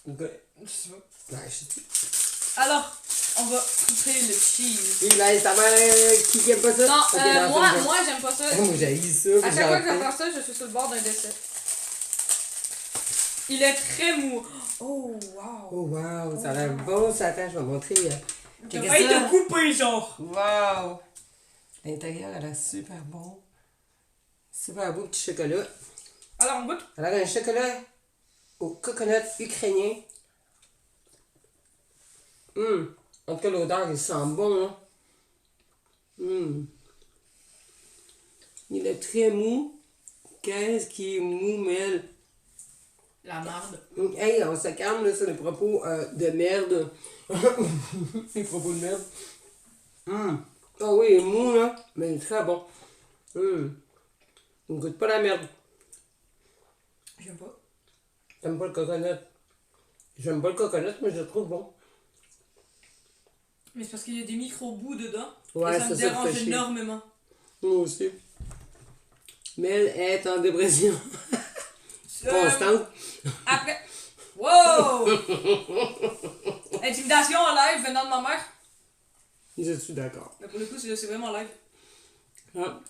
Ok. Je sais pas. Ouais, je sais. Alors, on va couper le cheese. Oui, ben, ta mère qui aime pas ça? Non, Ok, non, moi j'aime pas ça. moi, j'haïs ça. À chaque fois que je vais faire ça, je suis sur le bord d'un décès. Il est très mou. Oh, wow. Oh, wow, ça a l'air bon, ça. Attends, je vais montrer. T'as failli te couper, genre. Wow! L'intérieur, elle a super bon. Super beau petit chocolat. Alors, on goûte. Alors, un chocolat au coconut ukrainien. En tout cas, l'odeur, il sent bon, hein. Il est très mou. Qu'est-ce qui est mou, Mel? La marde. Hey, on se calme, là, sur les propos de merde. Les propos de merde. Ah oui, il est mou, là, mais il est très bon. Il ne goûte pas la merde. J'aime pas. J'aime pas le coconut. J'aime pas le coconut, mais je le trouve bon. Mais c'est parce qu'il y a des micro-bouts dedans. Ouais, et ça me c'est ça qui dérange fait chier. énormément. Moi aussi. Mais elle est en dépression. Constante. Après. Wow! Intimidation en live venant de ma mère. Je suis d'accord. Mais pour le coup, c'est vraiment live. Ah.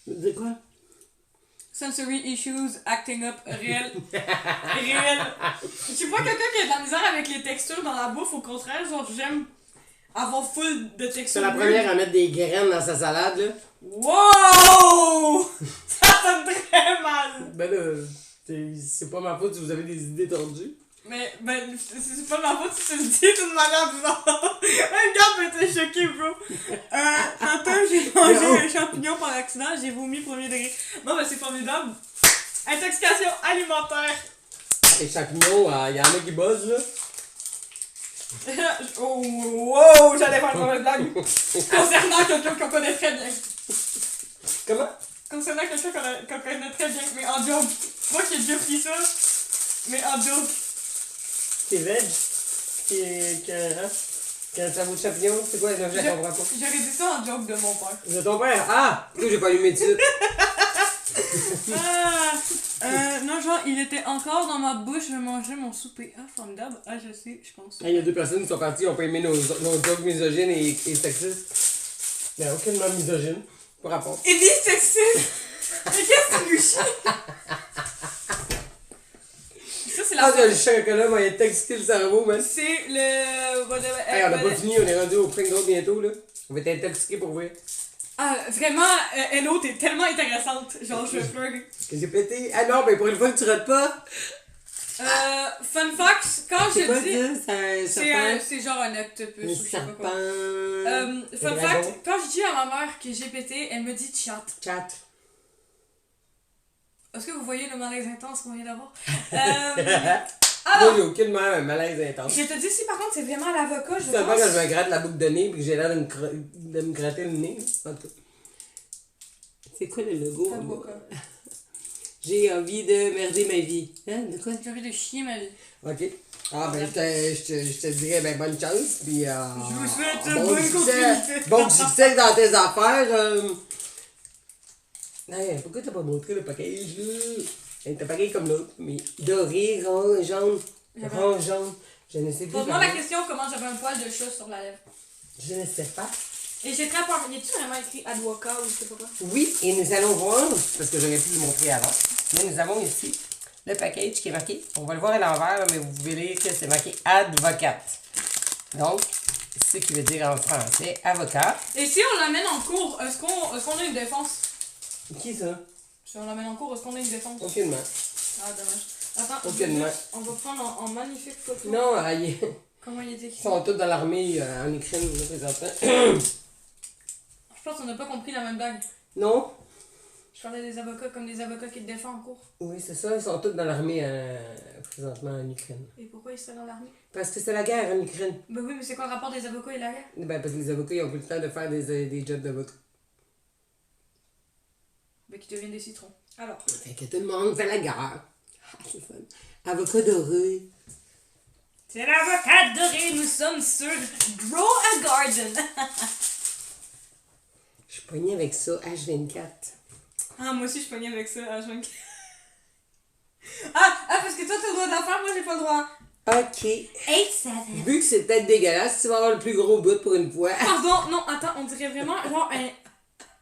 De quoi? Sensory issues, acting up, réel. Réel. Je suis pas quelqu'un qui a de la misère avec les textures dans la bouffe, au contraire, genre j'aime avoir full de textures. C'est la première à mettre des graines dans sa salade, là. Wow! Ça sonne très mal! Ben là, c'est pas ma faute si vous avez des idées tordues. Mais, ben, c'est pas ma faute si tu le dis d'une manière bizarre. Un gars peut être choqué, bro. Tantôt, j'ai mangé un champignon par accident, j'ai vomi premier degré. Non, mais c'est formidable. Intoxication alimentaire. Les champignons, y en a qui buzzent, là. Oh, wow, j'allais faire une mauvaise blague. Concernant quelqu'un qu'on connaît très bien. Comment? Concernant quelqu'un qu'on connaît très bien, mais en joke. Moi qui ai déjà pris ça, mais en joke. C'est veg? Quand ça vaut de champignons, c'est quoi? Je comprends pas. J'aurais dit ça en joke de mon père. De ton père? Ah! Pourquoi j'ai pas allumé de suite? Non, genre, il était encore dans ma bouche, je mangeais mon souper. Ah, formidable. Ah, je sais, je pense. Il y a deux personnes qui sont parties, ils ont pas aimé nos jokes misogynes et sexistes. Mais aucunement misogyne. Pas rapport. Et dit sexiste! Mais qu'est-ce que tu chie? Ça, c'est la Le chocolat m'a intoxiqué le cerveau, man. C'est le. Hey, on a pas fini, on est rendu au Pringles bientôt, là. On va être intoxiqués pour vrai. Ah, vraiment, Hello, t'es tellement intéressante. Genre, je pleure. J'ai pété. Ah non, mais pour une fois que tu rates pas. Fun fact, quand je quoi, dis. ça? C'est genre un octopus Un ou je sais pas serpent. quoi. Fun fact, quand je dis à ma mère que j'ai pété, elle me dit chat. Chat. Est-ce que vous voyez le malaise intense qu'on vient d'avoir? Moi, j'ai aucunement un malaise intense. Je te dis, si par contre c'est vraiment l'avocat, je Seulement pense... quand je me gratte la boucle de nez et que j'ai l'air de me gratter le nez. En tout cas. C'est quoi le logo? J'ai envie de merder ma vie. Hein? De quoi? J'ai envie de chier ma vie. Ok. Ah, ben, je te dirais, ben, bonne chance. Puis, Je vous souhaite bon bonne succès, continuité. bon succès dans tes affaires. Hey, pourquoi t'as pas montré le package, là? T'as package comme l'autre, mais doré, rond, jaune. Rond, jaune. Je ne sais plus. Pose-moi la question comment j'avais un poil de chat sur la lèvre. Je ne sais pas. Et j'ai très peur. Y a-tu vraiment écrit avocat ou je sais pas quoi? Oui, et nous allons voir, parce que j'aurais pu le montrer avant, mais nous avons ici le package qui est marqué, on va le voir à l'envers, mais vous pouvez lire que c'est marqué advocate. Donc, ce qui veut dire en français avocat. Et si on l'amène en cours, est-ce qu'on a une défense? Qui ça? Si on l'amène en cours, est-ce qu'on a une défense? Aucunement. Ah, dommage. Attends, Aucunement. on va prendre en magnifique photo. Non, Comment il est écrit? ils sont tous dans l'armée en Ukraine, là, présentement. Je pense qu'on n'a pas compris la même blague. Non? Je parlais des avocats comme des avocats qui te défendent en cours. Oui, c'est ça, ils sont tous dans l'armée présentement en Ukraine. Et pourquoi ils seraient dans l'armée? Parce que c'est la guerre en Ukraine. Ben oui, mais c'est quoi le rapport des avocats et la guerre? Ben, parce que les avocats, ils ont plus le temps de faire des jobs d'avocats. Ben qui deviennent des citrons. Alors. Fait que tout le monde fait la guerre. Ah, c'est fun. Avocat doré. C'est l'avocat doré, nous sommes sur Grow a Garden. pognée avec ça, H24. Ah, moi aussi, je pognais avec ça, H24. Ah, parce que toi, t'as le droit d'en faire, moi, j'ai pas le droit. Ok. 8-7. Vu que c'est peut-être dégueulasse, tu vas avoir le plus gros bout pour une fois. Pardon, non, attends, on dirait vraiment, genre,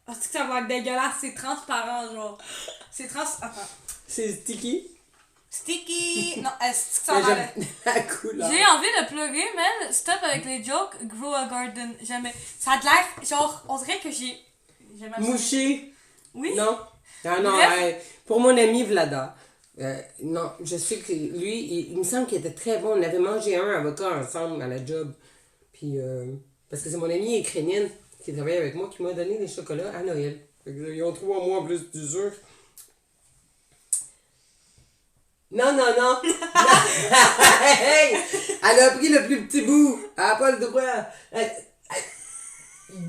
Ah, c'est que ça va être dégueulasse, c'est transparent, genre. C'est Attends. C'est sticky. Sticky! Non, est-ce que ça Mais va aller? j'aime la couleur. J'ai envie de pleurer, man. Stop avec les jokes. Grow a garden. Jamais. Ça a de l'air, genre, on dirait que j'ai mal Mouché. Oui? Non. Ah non, Bref. pour mon ami Vlada. Non, je sais que lui, il me semble qu'il était très bon. On avait mangé un avocat ensemble à la job. Puis, parce que c'est mon amie ukrainienne qui travaille avec moi qui m'a donné des chocolats à Noël. Fait que, ils ont 3 mois en plus d'usure. Non, non, non! Hey! Elle a pris le plus petit bout! Elle n'a pas le droit!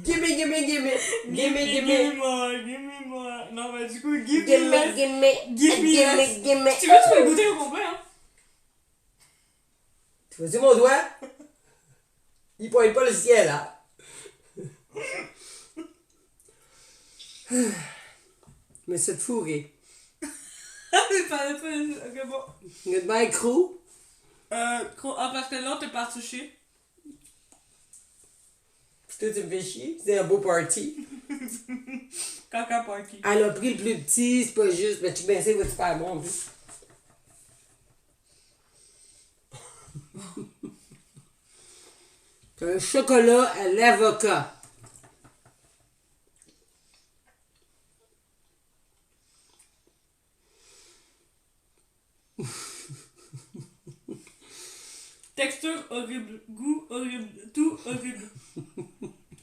Gimme, gimme, gimme! Gimme, gimme! Gimme-moi. Non, mais du coup, give Gimme, me less. gimme! Give me Gimme, less. gimme! Si tu veux, tu peux le goûter au complet, hein. Tu vois-tu mon doigt? Il pointe pas le ciel, hein? Mais c'est fourré. C'est pas le fun. Ok, bon. Goodbye, crew. Parce que l'autre est pas touché. Puis toi, tu me fais chier. C'est un beau party. Caca party. Elle a pris le plus petit, c'est pas juste. Mais tu sais, ça va super bon en plus. C'est un chocolat à l'avocat. Texture horrible, goût horrible, tout horrible.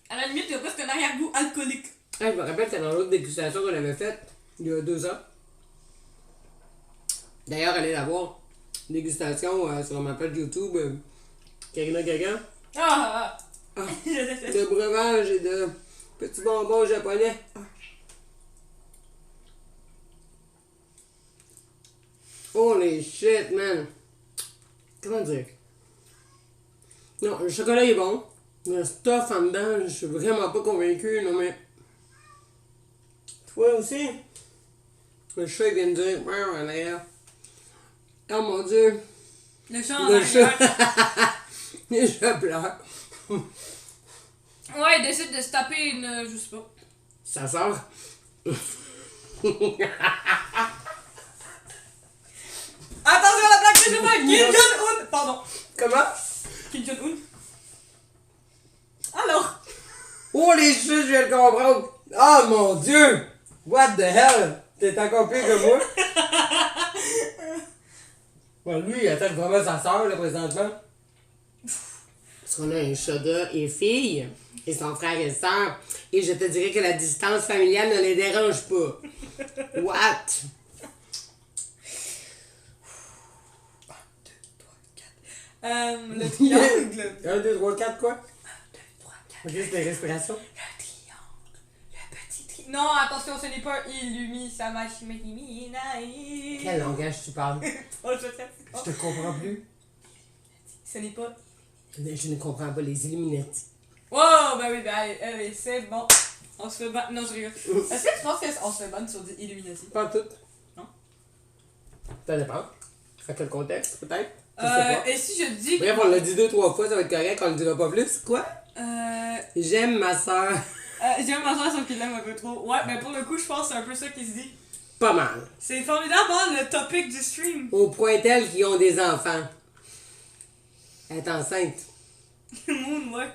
À la limite, il y a presque un arrière-goût alcoolique. Ah, je me rappelle que dans l'autre dégustation qu'on avait faite, il y a 2 ans. D'ailleurs, allez la voir. Dégustation sur ma page YouTube. Karina Gaga. Ah! Ah, de breuvage et de petits bonbons japonais. Holy shit, man. Comment dire? Non, le chocolat est bon. Le stuff en dedans, je suis vraiment pas convaincu, non mais. Toi aussi? Le chat il vient de dire, ouais, en arrière. Oh mon dieu. Le chat en Le arrière. chat. Le chat pleure. Ouais, il décide de se taper une. Je sais pas. Ça sort. Attention à la plaque de cheval! Kim Jong-un! Pardon. Comment? Kim Jong-un? Alors? Oh les chutes, je viens de comprendre. Oh mon dieu! What the hell? T'es encore pire que moi? Bon, lui, il attaque vraiment sa soeur, là, présentement. Parce qu'on a un chat gars et fille, et son frère et sœur, et je te dirais que la distance familiale ne les dérange pas. What? 1, 2, 3, 4. Le triangle. 1, 2, 3, 4, quoi? 1, 2, 3, 4. Ok, c'est les respirations. Le triangle. Le petit triangle. Non, attention, ce n'est pas Illumi Samashimina. Quel langage tu parles? Oh, je sais pas. Je te comprends plus. Ce n'est pas. Je ne comprends pas les Illuminati. Wow, ben oui, ben c'est bon. On se fait ban. Non, je rigole. Est-ce que tu penses qu'on se fait ban sur des Illuminati? Pas tout. Non. Ça dépend. À quel contexte, peut-être? Je sais pas. Et si je dis que. Bref, on l'a dit 2-3 fois, ça va être correct, on le dira pas plus. Quoi? J'aime ma soeur. J'aime ma soeur sauf qu'il l'aime un peu trop. Ouais, mais pour le coup, je pense que c'est un peu ça qui se dit. Pas mal. C'est formidable, hein, le topic du stream. Au point tel qu'ils ont des enfants. Elle est enceinte. Moon, ouais.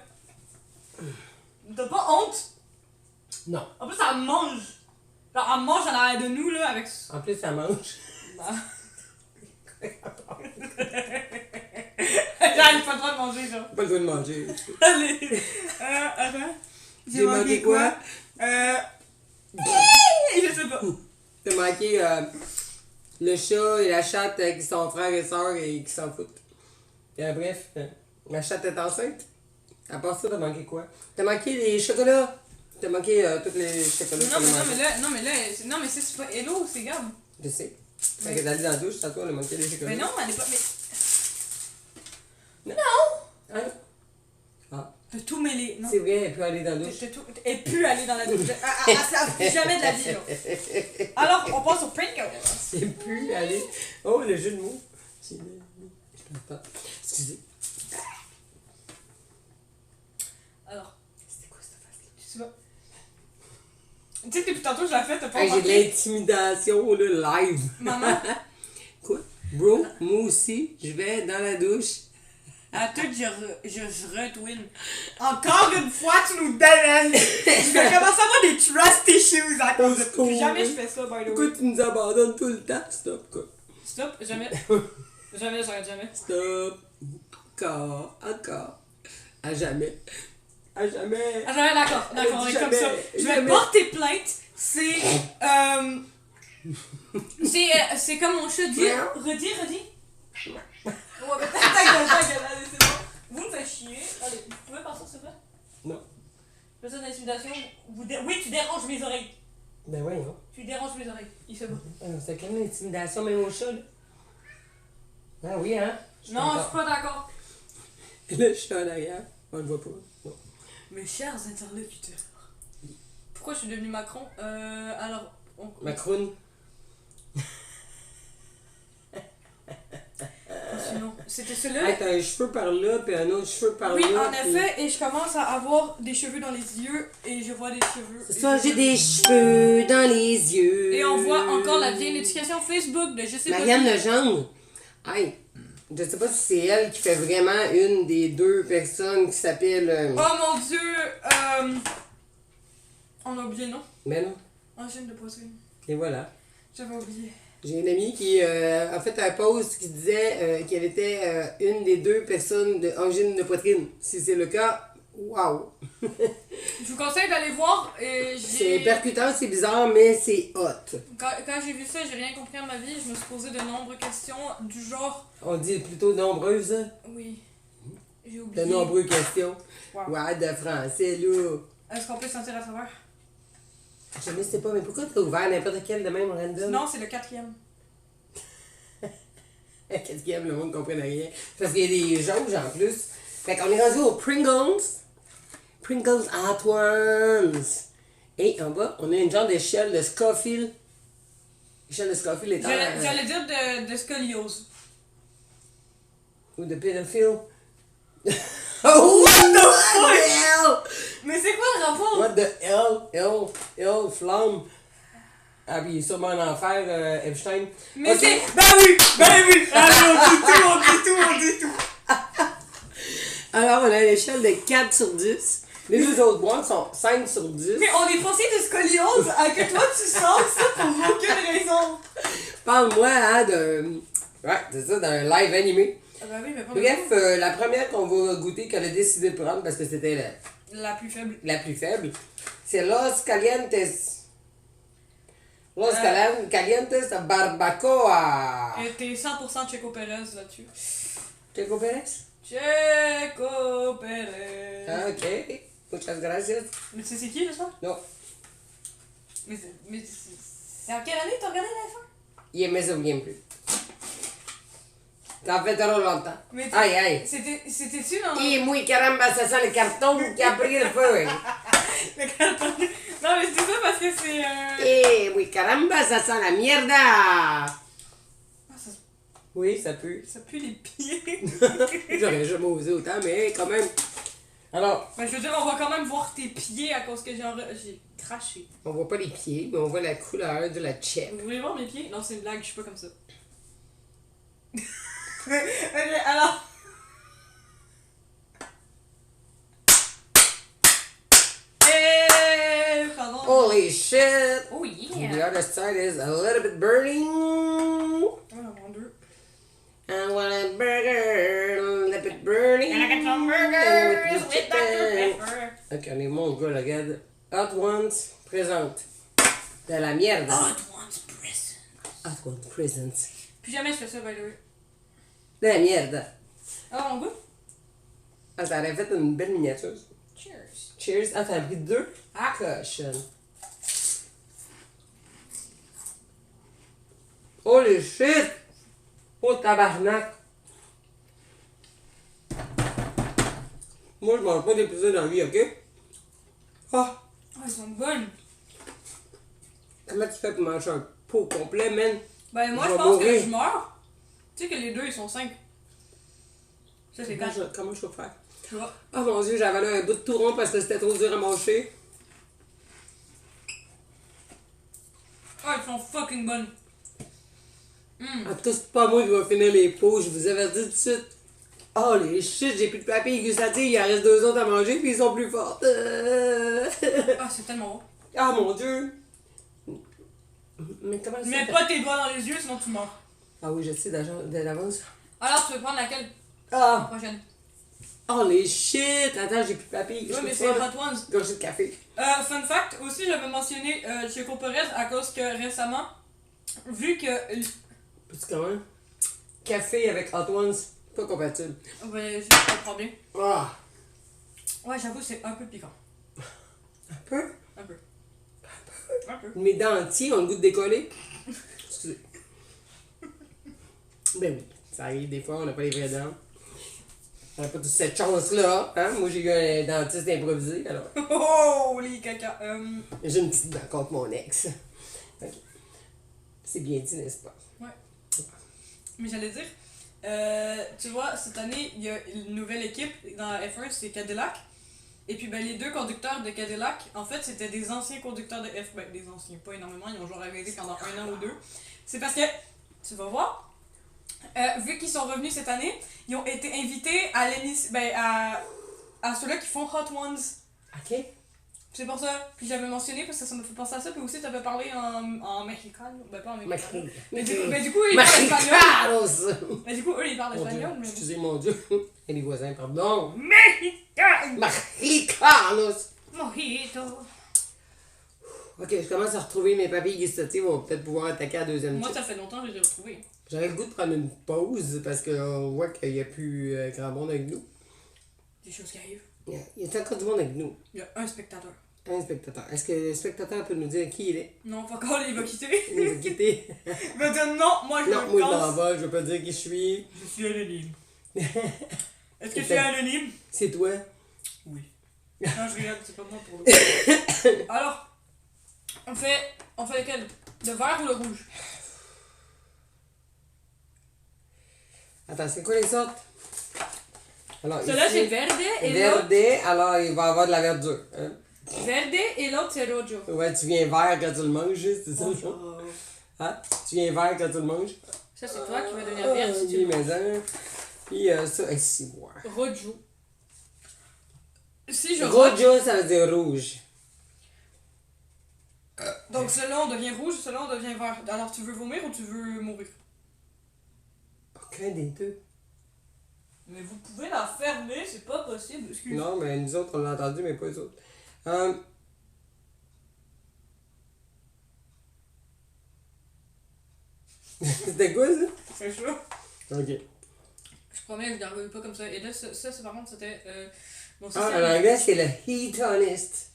T'as pas honte? Non. En plus, elle mange. Genre, elle mange à l'arrière de nous, là, avec. En plus, ça mange. Bah. J'arrive pas le droit de manger, genre. Pas le droit de manger. Allez. Attends. J'ai manqué quoi? Je sais pas. T'as manqué le chat et la chatte qui sont frères et sœurs et qui s'en foutent. Bref, la chatte est enceinte. À part ça, t'as manqué quoi? T'as manqué les chocolats. T'as manqué tous les chocolats. Non, mais c'est pas hello, c'est Gab. Je sais. Fait que t'as dit dans la douche, tantôt, elle a manqué les chocolats. Mais non, elle est pas. Mais. Hein? Ah. T'as tout mêlé. Non. C'est vrai, elle peut aller dans la douche. Et plus aller dans la douche. Ça plus jamais de la vie, là. Alors, on passe au Pringles. C'est plus aller. Oh, le jeu de mots. Je pas. Excusez. Alors, C'était quoi cette face-là? tu sais pas. Tu sais que depuis tantôt, je la fais, t'as pas Hey, j'ai de remarqué? l'intimidation, là, live. Maman, Quoi? Bro, moi aussi, je vais dans la douche. à tout, je retwin. Encore une fois, tu nous donnes. Je vais commencer à avoir des trust issues à cause de ça. Plus jamais je fais ça, by the way. Pourquoi tu nous abandonnes tout le temps? Stop, quoi. Stop, jamais. Jamais, j'arrête jamais. Stop. Encore. À jamais. À jamais. Ah, jamais, d'accord, on est comme Jamais, ça. Je vais jamais. porter plainte. C'est comme mon chat dit. Redis. Ouais, mais ta gueule, allez, c'est bon. Vous me faites chier. Allez, vous pouvez passer, s'il vous plaît? Non. Je fais ça d'intimidation. Oui, tu déranges mes oreilles. Ben voyons. Tu déranges mes oreilles. Il fait bon. C'est quand même l'intimidation, même au chat, là. Ah oui, hein? Non, je suis pas d'accord. Le chat en arrière, on le voit pas. Non. Mes chers interlocuteurs. Pourquoi je suis devenu Macron? Alors. Macron. Sinon, c'était celui-là. Hey, t'as un cheveu par là, puis un autre cheveu par Oui, là. en effet, et je commence à avoir des cheveux dans les yeux, et je vois des cheveux. C'est ça, j'ai des cheveux dans les yeux. Et on voit encore la vieille notification Facebook de je sais pas. Marianne Legendre. Hey, je sais pas si c'est elle qui fait vraiment une des deux personnes qui s'appelle. Oh mon dieu! On a oublié, non? Mais non. Enchaîne de poitrine. Et voilà. J'avais oublié. J'ai une amie qui a fait un post qui disait qu'elle était une des deux personnes de angine de poitrine. Si c'est le cas, waouh! Je vous conseille d'aller voir. Et C'est percutant, c'est bizarre, mais c'est hot. Quand j'ai vu ça, j'ai rien compris à ma vie. Je me suis posé de nombreuses questions du genre. On dit plutôt nombreuses, hein? Oui. J'ai De oublié. nombreuses questions. Wow. Ouais, de français, là. Est-ce qu'on peut sentir à travers? Je ne sais pas, mais pourquoi t'as ouvert n'importe quel de même random? Non, c'est le 4e. Qu'est-ce qu'il y a, le monde ne comprenne rien. Parce qu'il y a des jauges en plus. Fait qu'on est rendu aux Pringles. Pringles Hot Ones. Et en bas, on a une genre d'échelle de Scofield. L'échelle de Scofield étant... J'allais dire de scoliose. Ou de pédophile. Oh, what the hell? Mais c'est quoi le rapport? What the hell? Flamme. Ah, puis il est sûrement en enfer, Epstein. Mais Ok. c'est. Ben oui! Allez, on dit tout! Alors, on a une échelle de 4 sur 10. Les deux autres boîtes sont 5 sur 10. Mais on est passé de scoliose à que toi tu sens ça pour aucune raison! Parle-moi, hein, de... Ouais, c'est ça, d'un live animé. Ah ben oui, mais pas Bref, la première qu'on va goûter, qu'elle a décidé de prendre, parce que c'était la plus faible. la plus faible, c'est Los Calientes. Los Calientes Barbacoa. Et t'es 100% Checo Pérez là-dessus. Checo Pérez? Checo Pérez. Ah, ok. Muchas gracias. Mais tu sais c'est qui, le soir? Non. Mais c'est en quelle année t'as regardé la fin? Il me souvient plus. Ça fait trop longtemps. Mais Aïe, aïe. C'était-tu dans. Y muy caramba, ça sent le carton qui a pris le feu. Le carton. Non, mais c'est ça parce que c'est. Y muy caramba, ça sent la mierda. Ah, ça, Oui, ça pue. ça pue les pieds. J'aurais jamais osé autant, mais quand même. Alors, Ben, je veux dire, on va quand même voir tes pieds à cause que j'ai craché. on voit pas les pieds, mais on voit la couleur de la chip. Vous voulez voir mes pieds? Non, c'est une blague, je suis pas comme ça. Ok, alors. Pardon. Holy shit! Oh The yeah. other side is a little bit burning. Oh mon dieu. I want a burger, a little bit burning. Can I get some And burgers with with Dr. chicken. Pepper? Ok, on est mon gars, regarde. Hot Ones présente. De la merde. Hot ones prison. Hot Ones present. Plus jamais je fais ça, by the way. De la merde. Ah, mon goût? Ah, ça aurait fait une belle miniature. Cheers. Cheers. Ah, t'en as pris 2? Ah. Cochonne. Holy shit! Oh, tabarnak! Moi, je mange pas des pizzas dans la vie, ok? Ah! Ah, elles sont bonnes. Comment tu fais pour manger un pot complet, man? Ben, moi, Je je vais pense que mourir. je meurs. Tu sais que les deux, ils sont 5. Ça, c'est 4. Comment je vais faire? Tu vois? Oh mon dieu, j'avais là un bout de tout rond parce que c'était trop dur à manger. Ah, elles sont fucking bonnes. En tout cas, c'est pas moi qui va finir les pots, je vous avais dit tout de suite. Oh les shit, j'ai plus de papier gustatif, il en reste 2 autres à manger puis ils sont plus fortes. Ah, c'est tellement bon. Ah mon dieu! Mais comment ça Mets fait? pas tes doigts dans les yeux, sinon tu meurs. Ah oui, je sais de l'avance. Alors, tu veux prendre laquelle? La Ah! prochaine. Oh les shit! Attends, j'ai plus de papier. Oui, Je mais peux c'est pas Hot Ones. gorger de café. Fun fact, aussi, j'avais mentionné Chico Perez à cause que récemment, vu que. Peux-tu comment? Café avec Hot Ones, pas compatible. Ouais, je comprends bien. Ah! Ouais, j'avoue, c'est un peu piquant. Un peu? Un peu. Un peu. Mes dents entiers ont le goût de décoller. Excusez. Ben oui, ça arrive des fois, on n'a pas les vraies dents. On n'a pas toute cette chance-là. Hein? Moi, j'ai eu un dentiste improvisé, alors. Oh, les caca. J'ai une petite dent contre mon ex. Ok. C'est bien dit, n'est-ce pas? Ouais. Mais j'allais dire, tu vois, cette année, il y a une nouvelle équipe dans la F1, c'est Cadillac. Et puis, ben, les deux conducteurs de Cadillac, en fait, c'était des anciens conducteurs de F1. Ben, des anciens, pas énormément, ils ont joué arrêté pendant 1 an ou 2. C'est parce que, tu vas voir, vu qu'ils sont revenus cette année, ils ont été invités à l'émission, ben, à ceux-là qui font Hot Ones. Ok. C'est pour ça. Puis j'avais mentionné parce que ça me fait penser à ça. Puis aussi, t'avais parlé en mexicain. Ben, pas en mexicain. Mais du coup, eux, ils parlent espagnol. Mexicanos! Mais du coup, eux, ils parlent Mon Dieu, espagnol. Mais... excusez mon Dieu. Et les voisins, pardon. Mexicain! Mexicanos! Mojito! Ok, je commence à retrouver mes papiers gustatifs. On va peut-être pouvoir attaquer à la deuxième Moi, chip. ça fait longtemps que je les ai retrouvés. J'aurais le goût de prendre une pause parce qu'on voit qu'il n'y a plus grand monde avec nous. Des choses qui arrivent. Il y a encore du monde avec nous. Il y a un spectateur. Un spectateur. Est-ce que le spectateur peut nous dire qui il est? Non, pas encore, il va quitter. Il va quitter. Il va dire non, moi je Non, me moi je m'en casse. vais, je veux pas dire qui je suis. Je suis anonyme. Est-ce que C'est tu es anonyme? C'est toi. Oui. Non, je regarde, c'est pas moi pour le. Alors, on fait lequel? Le vert ou le rouge? Attends, c'est quoi les sortes? Alors, Celui-là, ici, c'est verde et l'autre. verde, alors il va avoir de la verdure. Hein? Verde et l'autre, c'est rojo. Ouais, tu viens vert quand tu le manges, c'est ça? Hein? Tu viens vert quand tu le manges? Ça, c'est toi qui vas devenir vert si tu oui, le mais hein. Puis ça, ici, voir. rojo. Si je Rojo, ça veut dire rouge. Donc, celui-là, on devient rouge, celui-là, on devient vert. Alors, tu veux vomir ou tu veux mourir? Aucun des deux. Mais vous pouvez la fermer, c'est pas possible, excuse. Non, mais nous autres, on l'a entendu, mais pas les autres. C'était quoi, ça? C'est chaud. Ok. Je promets, je n'arrive pas comme ça. Et là, ça par contre, c'était. Bon, ça, Ah, c'est en anglais, c'est le Heatonist.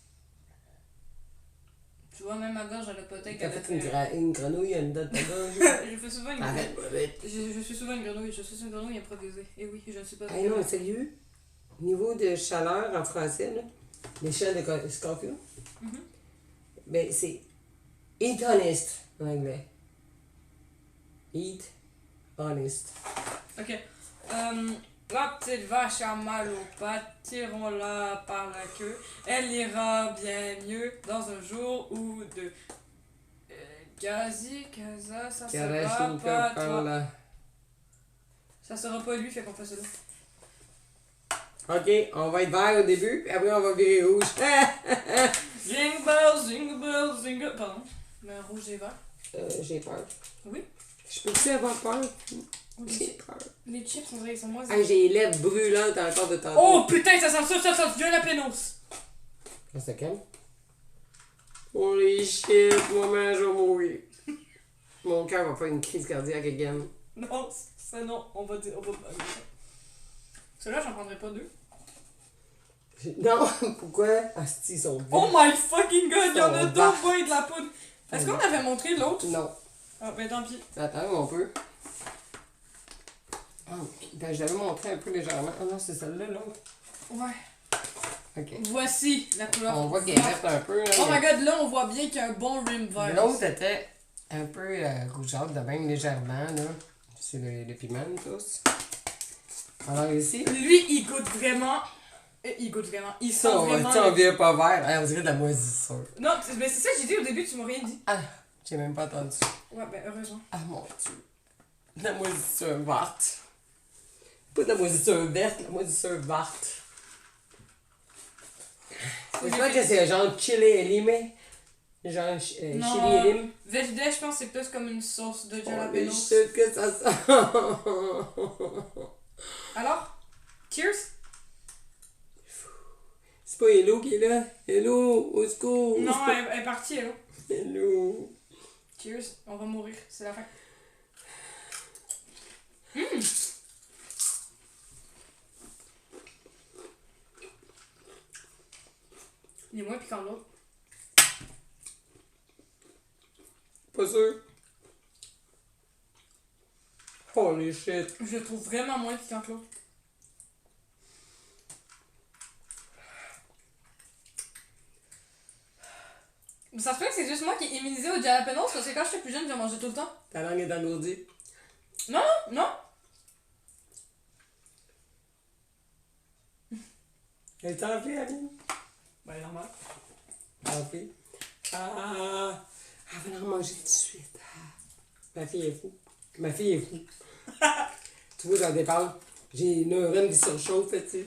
Tu vois, même ma gorge, elle a peut-être. T'as fait une grenouille en dedans de ta gorge? Je fais souvent une Arrête, pas vite. je suis souvent une grenouille. Je suis une grenouille improvisée. Et oui, je ne suis pas. Hey non, sérieux? Niveau de chaleur en français, là, l'échelle de Scorpio, ben c'est Heatonist en anglais. Heat, honest. Ok. La petite vache a mal aux pattes, tirons-la par la queue. Elle ira bien mieux dans un jour ou deux. Gazi, Kaza, ça sera pas toi. là. Ça sera pas lui, fait qu'on fait ça là. Ok, on va être vert au début, puis après on va virer rouge. Jingle bells, jingle. Pardon. Mais rouge et vert. J'ai peur. Oui. Je peux-tu avoir peur? J'ai peur. Les chips, on dirait qu'ils sont moins. Hey, j'ai les lèvres brûlantes encore de tantôt. Oh putain, ça sent ça, Dieu la pénose. Ah, c'est calme? Holy shit, moi-même, je vais mourir. Mon cœur va faire une crise cardiaque again. Non, ça non, on va dire. Celui-là, j'en prendrais pas deux. Non, pourquoi? Asti, ils sont vides. Oh my fucking god, il y en a Oh, deux bah. bois et de la poudre. Est-ce qu'on avait montré l'autre? Non. Ah ben tant pis. Attends, on peut. Ah, ben, je l'avais montré un peu légèrement. Ah non, c'est celle-là, l'autre. Ouais. Ok. Voici la couleur. On voit qu'elle est verte un peu. Là, Oh my god, là, on voit bien qu'il y a un bon rim vert. L'autre était un peu rougeâtre, de même légèrement, là. C'est le piment, tous. Alors ici, Lui, il goûte vraiment. Il sent ça, on vraiment. on vient pas vert. Hey, on dirait de la moisissure. Non, mais c'est ça que j'ai dit au début, tu m'as rien dit. Ah, j'ai même pas entendu. Ouais, ben heureusement. Ah mon dieu. De la moisissure verte. Pas de la moisissure verte, la moisissure verte. J'espère que c'est genre chili et lime. Genre chili et lime. Veggie je pense que c'est plus comme une sauce de Oh, mais jalapeno. je sais que ça sent. Alors, cheers. C'est pas Hello qui est là. Hello, au secours. Non, elle est partie, elle. Hello. Cheers, on va mourir, c'est la fin. Il est moins piquant que l'autre. Pas sûr. Holy shit. Je le trouve vraiment moins piquant que l'autre. Ça se peut que c'est juste moi qui est immunisé au jalapenos parce que quand j'étais plus jeune, j'en mangeais tout le temps. Ta langue est engourdie. Non, non. Elle t'en fait, Aline? Ben, normal. T'en fait. Ah, elle va en manger tout de suite. Ah. Ma fille est fou. Ma fille est fou. Tu vois, j'en déparle. J'ai une neurone qui surchauffe, tu sais.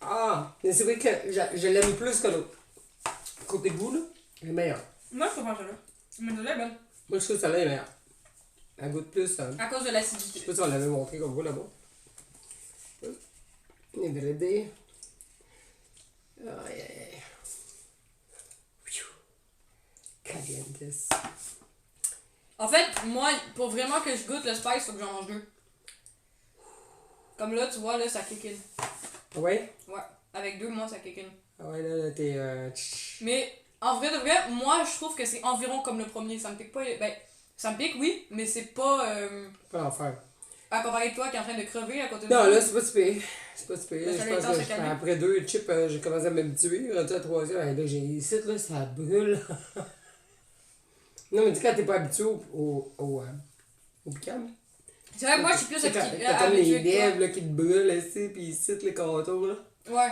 Ah, mais c'est vrai que je l'aime plus que l'autre. Côté goût, là, elle est meilleure. Moi, je préfère celle-là. Mais celle-là est bonne. Moi, je trouve que celle-là est meilleure. Elle goûte plus. À cause de Je sais l'acidité. pas si on l'avait montré comme vous là-bas. Ingrédients. Aïe, aïe, aïe. Calientes. En fait, moi, pour vraiment que je goûte le spice, faut que j'en mange deux. Comme là, tu vois, là, ça kick in. Ah ouais? Ouais. Avec deux, moi, ça kick in. Ah ouais, là, t'es. Mais, en vrai de vrai, moi, je trouve que c'est environ comme le premier. Ça me pique pas. Ben, ça me pique, oui, mais c'est pas. Pas l'enfer. À comparer de toi qui est en train de crever à côté de Non, moi. là, c'est pas super. C'est pas super. Le Je soleil pense tend à que se calmer. après deux chips, j'ai commencé à m'habituer. Rendu à la troisième, là, j'ai ici, là, ça brûle. Non, mais tu sais, quand t'es pas habitué au piquant. C'est vrai que moi, je suis plus T'as habituée comme les que toi. lèvres là, qui te brûlent ici, puis ici, les contours. Là. Ouais.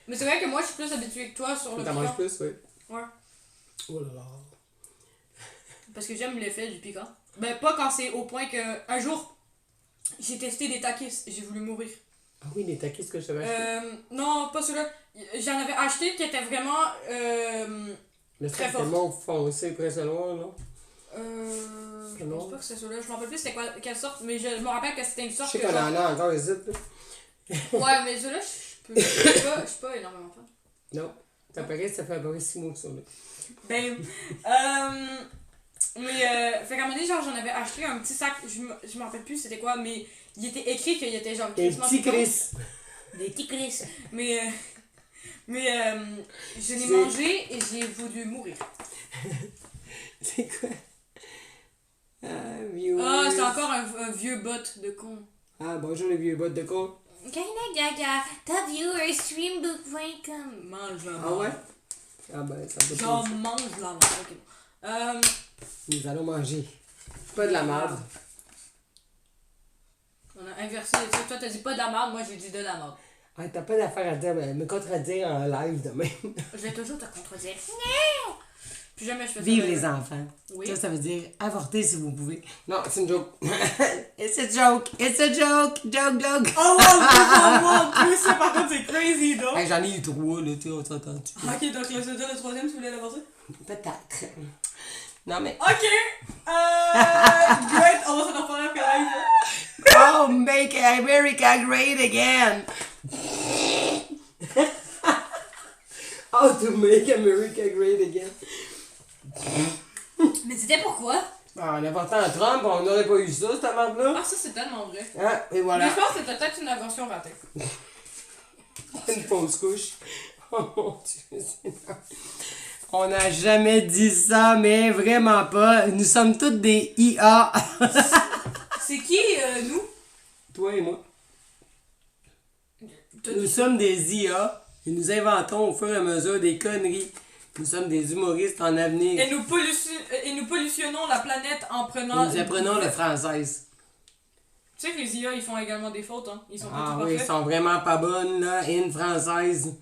Mais c'est vrai que moi, je suis plus habituée que toi sur le T'en manges piquant. plus, oui. Ouais. Oh là là. Parce que j'aime l'effet du piquant. Ben, pas quand c'est au point que. Un jour, j'ai testé des takis. J'ai voulu mourir. Ah oui, les taquis que je t'avais acheté. Non, pas ceux-là. J'en avais acheté qui étaient vraiment. Le très sac fort. tellement foncé, presque noir, là. Je Non. pense pas que c'est ceux-là. Je me rappelle plus c'était quoi, quelle sorte, mais je me rappelle que c'était une Je sorte sais que. qu'on genre- en a encore ici, là. Ouais, mais ceux-là, je suis pas énormément fan. Non. Ça paraît, ça fait à peu près 6 mois que ça, là. Ben. Fait qu'à un moment donné, genre, j'en avais acheté un petit sac. Je me rappelle plus c'était quoi, mais il était écrit qu'il était genre. Des crissement petits piquant. Chris. Des petits Chris. Mais je l'ai C'est- mangé et j'ai voulu mourir. C'est quoi? Ah, viewers. Ah, c'est encore un vieux bot de con. Ah, bonjour les vieux bottes de con. Gaga, topviewersstreambook.com. Mange la Ah ouais? Ah ben, ça peut Genre, pas. mange la merde. Ok. Nous allons manger. Pas de la merde. On a inversé les trucs. Toi, t'as dit pas de la merde, moi j'ai dit de la merde. Ah, t'as pas d'affaire à dire, mais me contredire en live demain. Je vais toujours te contredire. Plus jamais je fais ça. Vive les enfants. Oui. Ça veut dire avorter si vous pouvez. Non, c'est une joke. It's a joke. It's a joke. Joke, joke. Oh mon dieu, ça par contre c'est crazy, donc. Hey, j'en ai eu 3, là, tu sais, on s'entend-tu? Ok, donc là, c'est déjà le troisième, tu voulais l'avancer? Peut-être. Non, mais. Ok! Great, on va s'en reparler après live. Oh, make America great again. How to make America great again. Mais c'était pourquoi? Ah, en avortant Trump, on n'aurait pas eu ça, cette merde-là. Ah, ça c'est tellement vrai. Hein? Et Mais voilà. je pense que c'était peut-être une aversion ratée. Une fausse couche. Oh mon Dieu, Seigneur. On n'a jamais dit ça, mais vraiment pas. Nous sommes toutes des IA. C'est qui, nous? Toi et moi. Nous sommes des IA. Et nous inventons au fur et à mesure des conneries. Nous sommes des humoristes en avenir. Et nous pollutionnons la planète en prenant... Nous apprenons le français. Tu sais que les IA, ils font également des fautes, hein. Ils sont pas tout Oui, ils parfaits. sont vraiment pas bonnes, là. In française.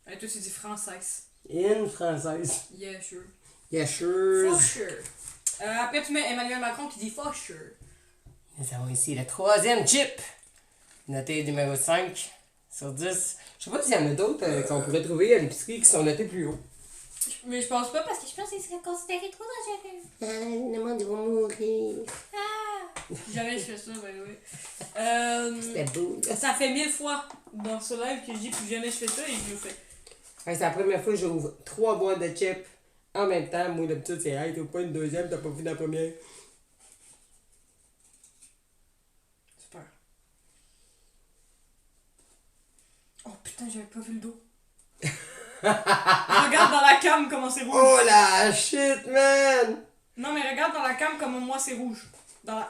Et toi, tu dis française. In française. Yeah, sure. Yeah, sure. For sure. Après, tu mets Emmanuel Macron qui dit for sure. Nous avons ici le 3e chip. Noté numéro 5 sur 10. Je sais pas s'il y en a d'autres qu'on pourrait trouver à l'épicerie qui sont notés plus haut. Mais je pense pas parce que Je pense que c'est considéré trop dangereux. Le monde va mourir. jamais je fais ça, by the way. C'était beau. Ça fait 1000 fois dans ce live que je dis plus jamais je fais ça et je le fais. C'est la première fois que j'ouvre 3 boîtes de chips en même temps. Moi, d'habitude, c'est hey, t'as pas une deuxième, t'as pas fini la première. Super. Oh putain, j'avais pas vu le dos. Regarde dans la cam comment c'est rouge. Oh la shit, man! Non, mais regarde dans la cam comment moi c'est rouge.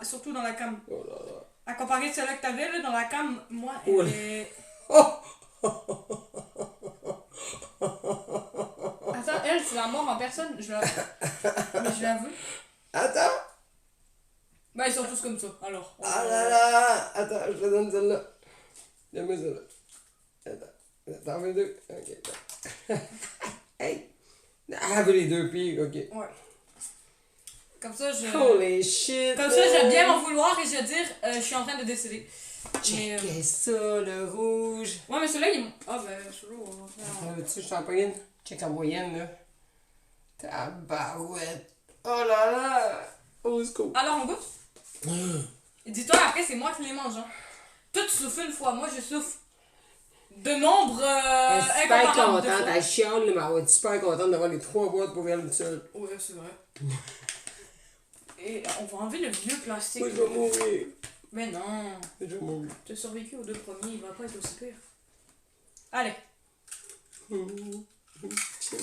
Surtout dans la cam. Oh là là. À comparer de celle-là que t'avais, là, dans la cam, moi, Oh elle là. est. Oh! Attends, elle, c'est la mort en personne. Mais je la veux. Attends! Ben, ils sont tous comme ça, alors. Ah là là! Attends, je te donne celle-là. Donne-moi celle-là. Attends. T'en veux deux? Ok, attends. Hey! Ah, les deux pires, ok. Ouais. Comme ça, Holy shit! Comme ça, je vais bien m'en vouloir et je vais dire, je suis en train de décéder. Mais, Checkez ça, le rouge! ouais, mais celui-là, il. Ah, ben, celui-là, on va faire. Ah, tu sais, je suis en moyenne. Check en moyenne, là. Tabarouette! Oh là là! Au secours! Alors, on goûte? Et dis-toi, après, c'est moi qui les mange, hein. Toi, tu souffles une fois, moi, je souffle de nombre Elle est super incomparable de contente, fois. elle chiale, là, mais elle va être super contente d'avoir les 3 boîtes pour elle toute seule. Ouais, c'est vrai. Et on va enlever le vieux plastique. Moi, je vais mourir. Mais non, Je vais mourir. tu as survécu aux 2 premiers, il va pas être aussi pire. Allez. Chin.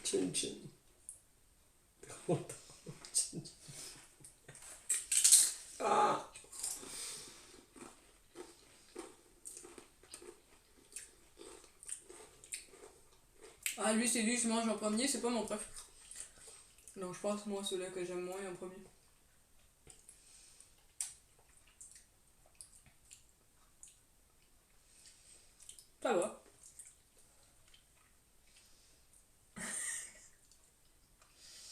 Chin, chin. Chin. Ah! Ah, lui, c'est lui, je mange en premier, c'est pas mon préf. Non, je pense, moi, celui-là que j'aime moins en premier. Ça va.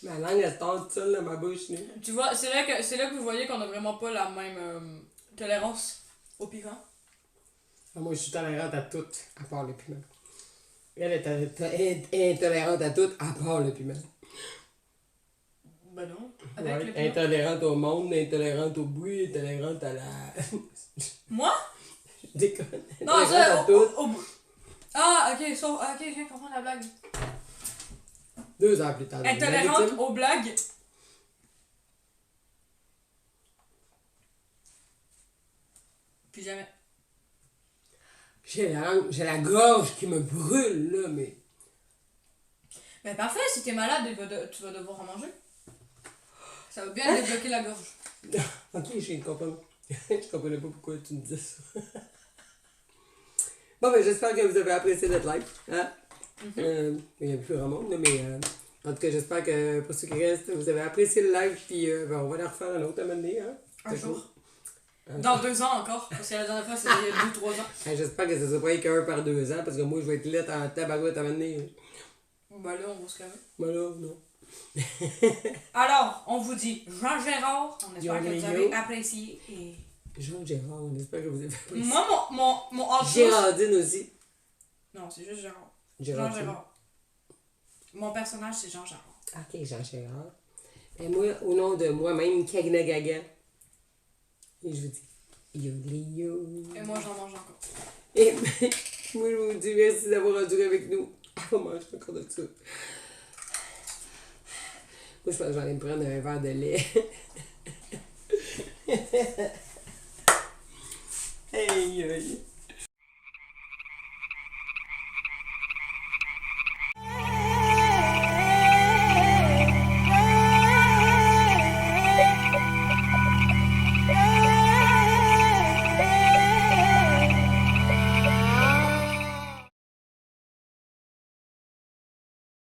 Ma langue, elle se tord toute seule dans ma bouche, là. Tu vois, c'est là que vous voyez qu'on a vraiment pas la même tolérance au piquant. Ah, moi, je suis tolérante à tout, à part le piment. Elle est intolérante à tout, à part le piment. Ben non. Avec Ouais, le piment. intolérante au monde, intolérante au bruit, intolérante à la... Moi? Je déconne. Non, Intolérante ça, à tout. Ah, ok, ok, je viens de comprendre la blague. 2 heures plus tard. Intolérante aux blagues. Puis jamais. J'ai la gorge qui me brûle, là, mais... Ben parfait, si t'es malade, tu vas devoir en manger. Ça va bien débloquer la gorge. Ok, je comprends. Je comprenais pas pourquoi tu me disais ça. Bon, ben, j'espère que vous avez apprécié notre live. Hein? Il n'y a plus grand monde, là, mais en tout cas, j'espère que pour ceux qui restent, vous avez apprécié le live. Puis ben, on va en refaire un autre à un moment donné. Hein? Un jour. Dans 2 ans encore, parce que la dernière fois c'était il y a 2-3 ans. Hey, j'espère que ça ne sera pas qu'un par 2 ans, parce que moi, je vais être lettre en tabarouette à un moment donné. Ben là, on va se calmer. Voilà, non. Alors, on vous dit Jean Gérard, on espère que vous Yo. avez apprécié. Et... Jean Gérard, on espère que vous avez apprécié. Moi, mon outro... Géraldine aussi. Non, c'est juste Gérard. Jean Géraldine. Gérard. Mon personnage, c'est Jean Gérard. Ok, Jean Gérard. Et moi, au nom de moi-même, Kagna Gaga, et je vous dis yo. Et moi, j'en mange encore. Et moi, je vous dis merci d'avoir enduré avec nous. On mange encore de ça. Moi, je pense que j'allais me prendre un verre de lait. Hey,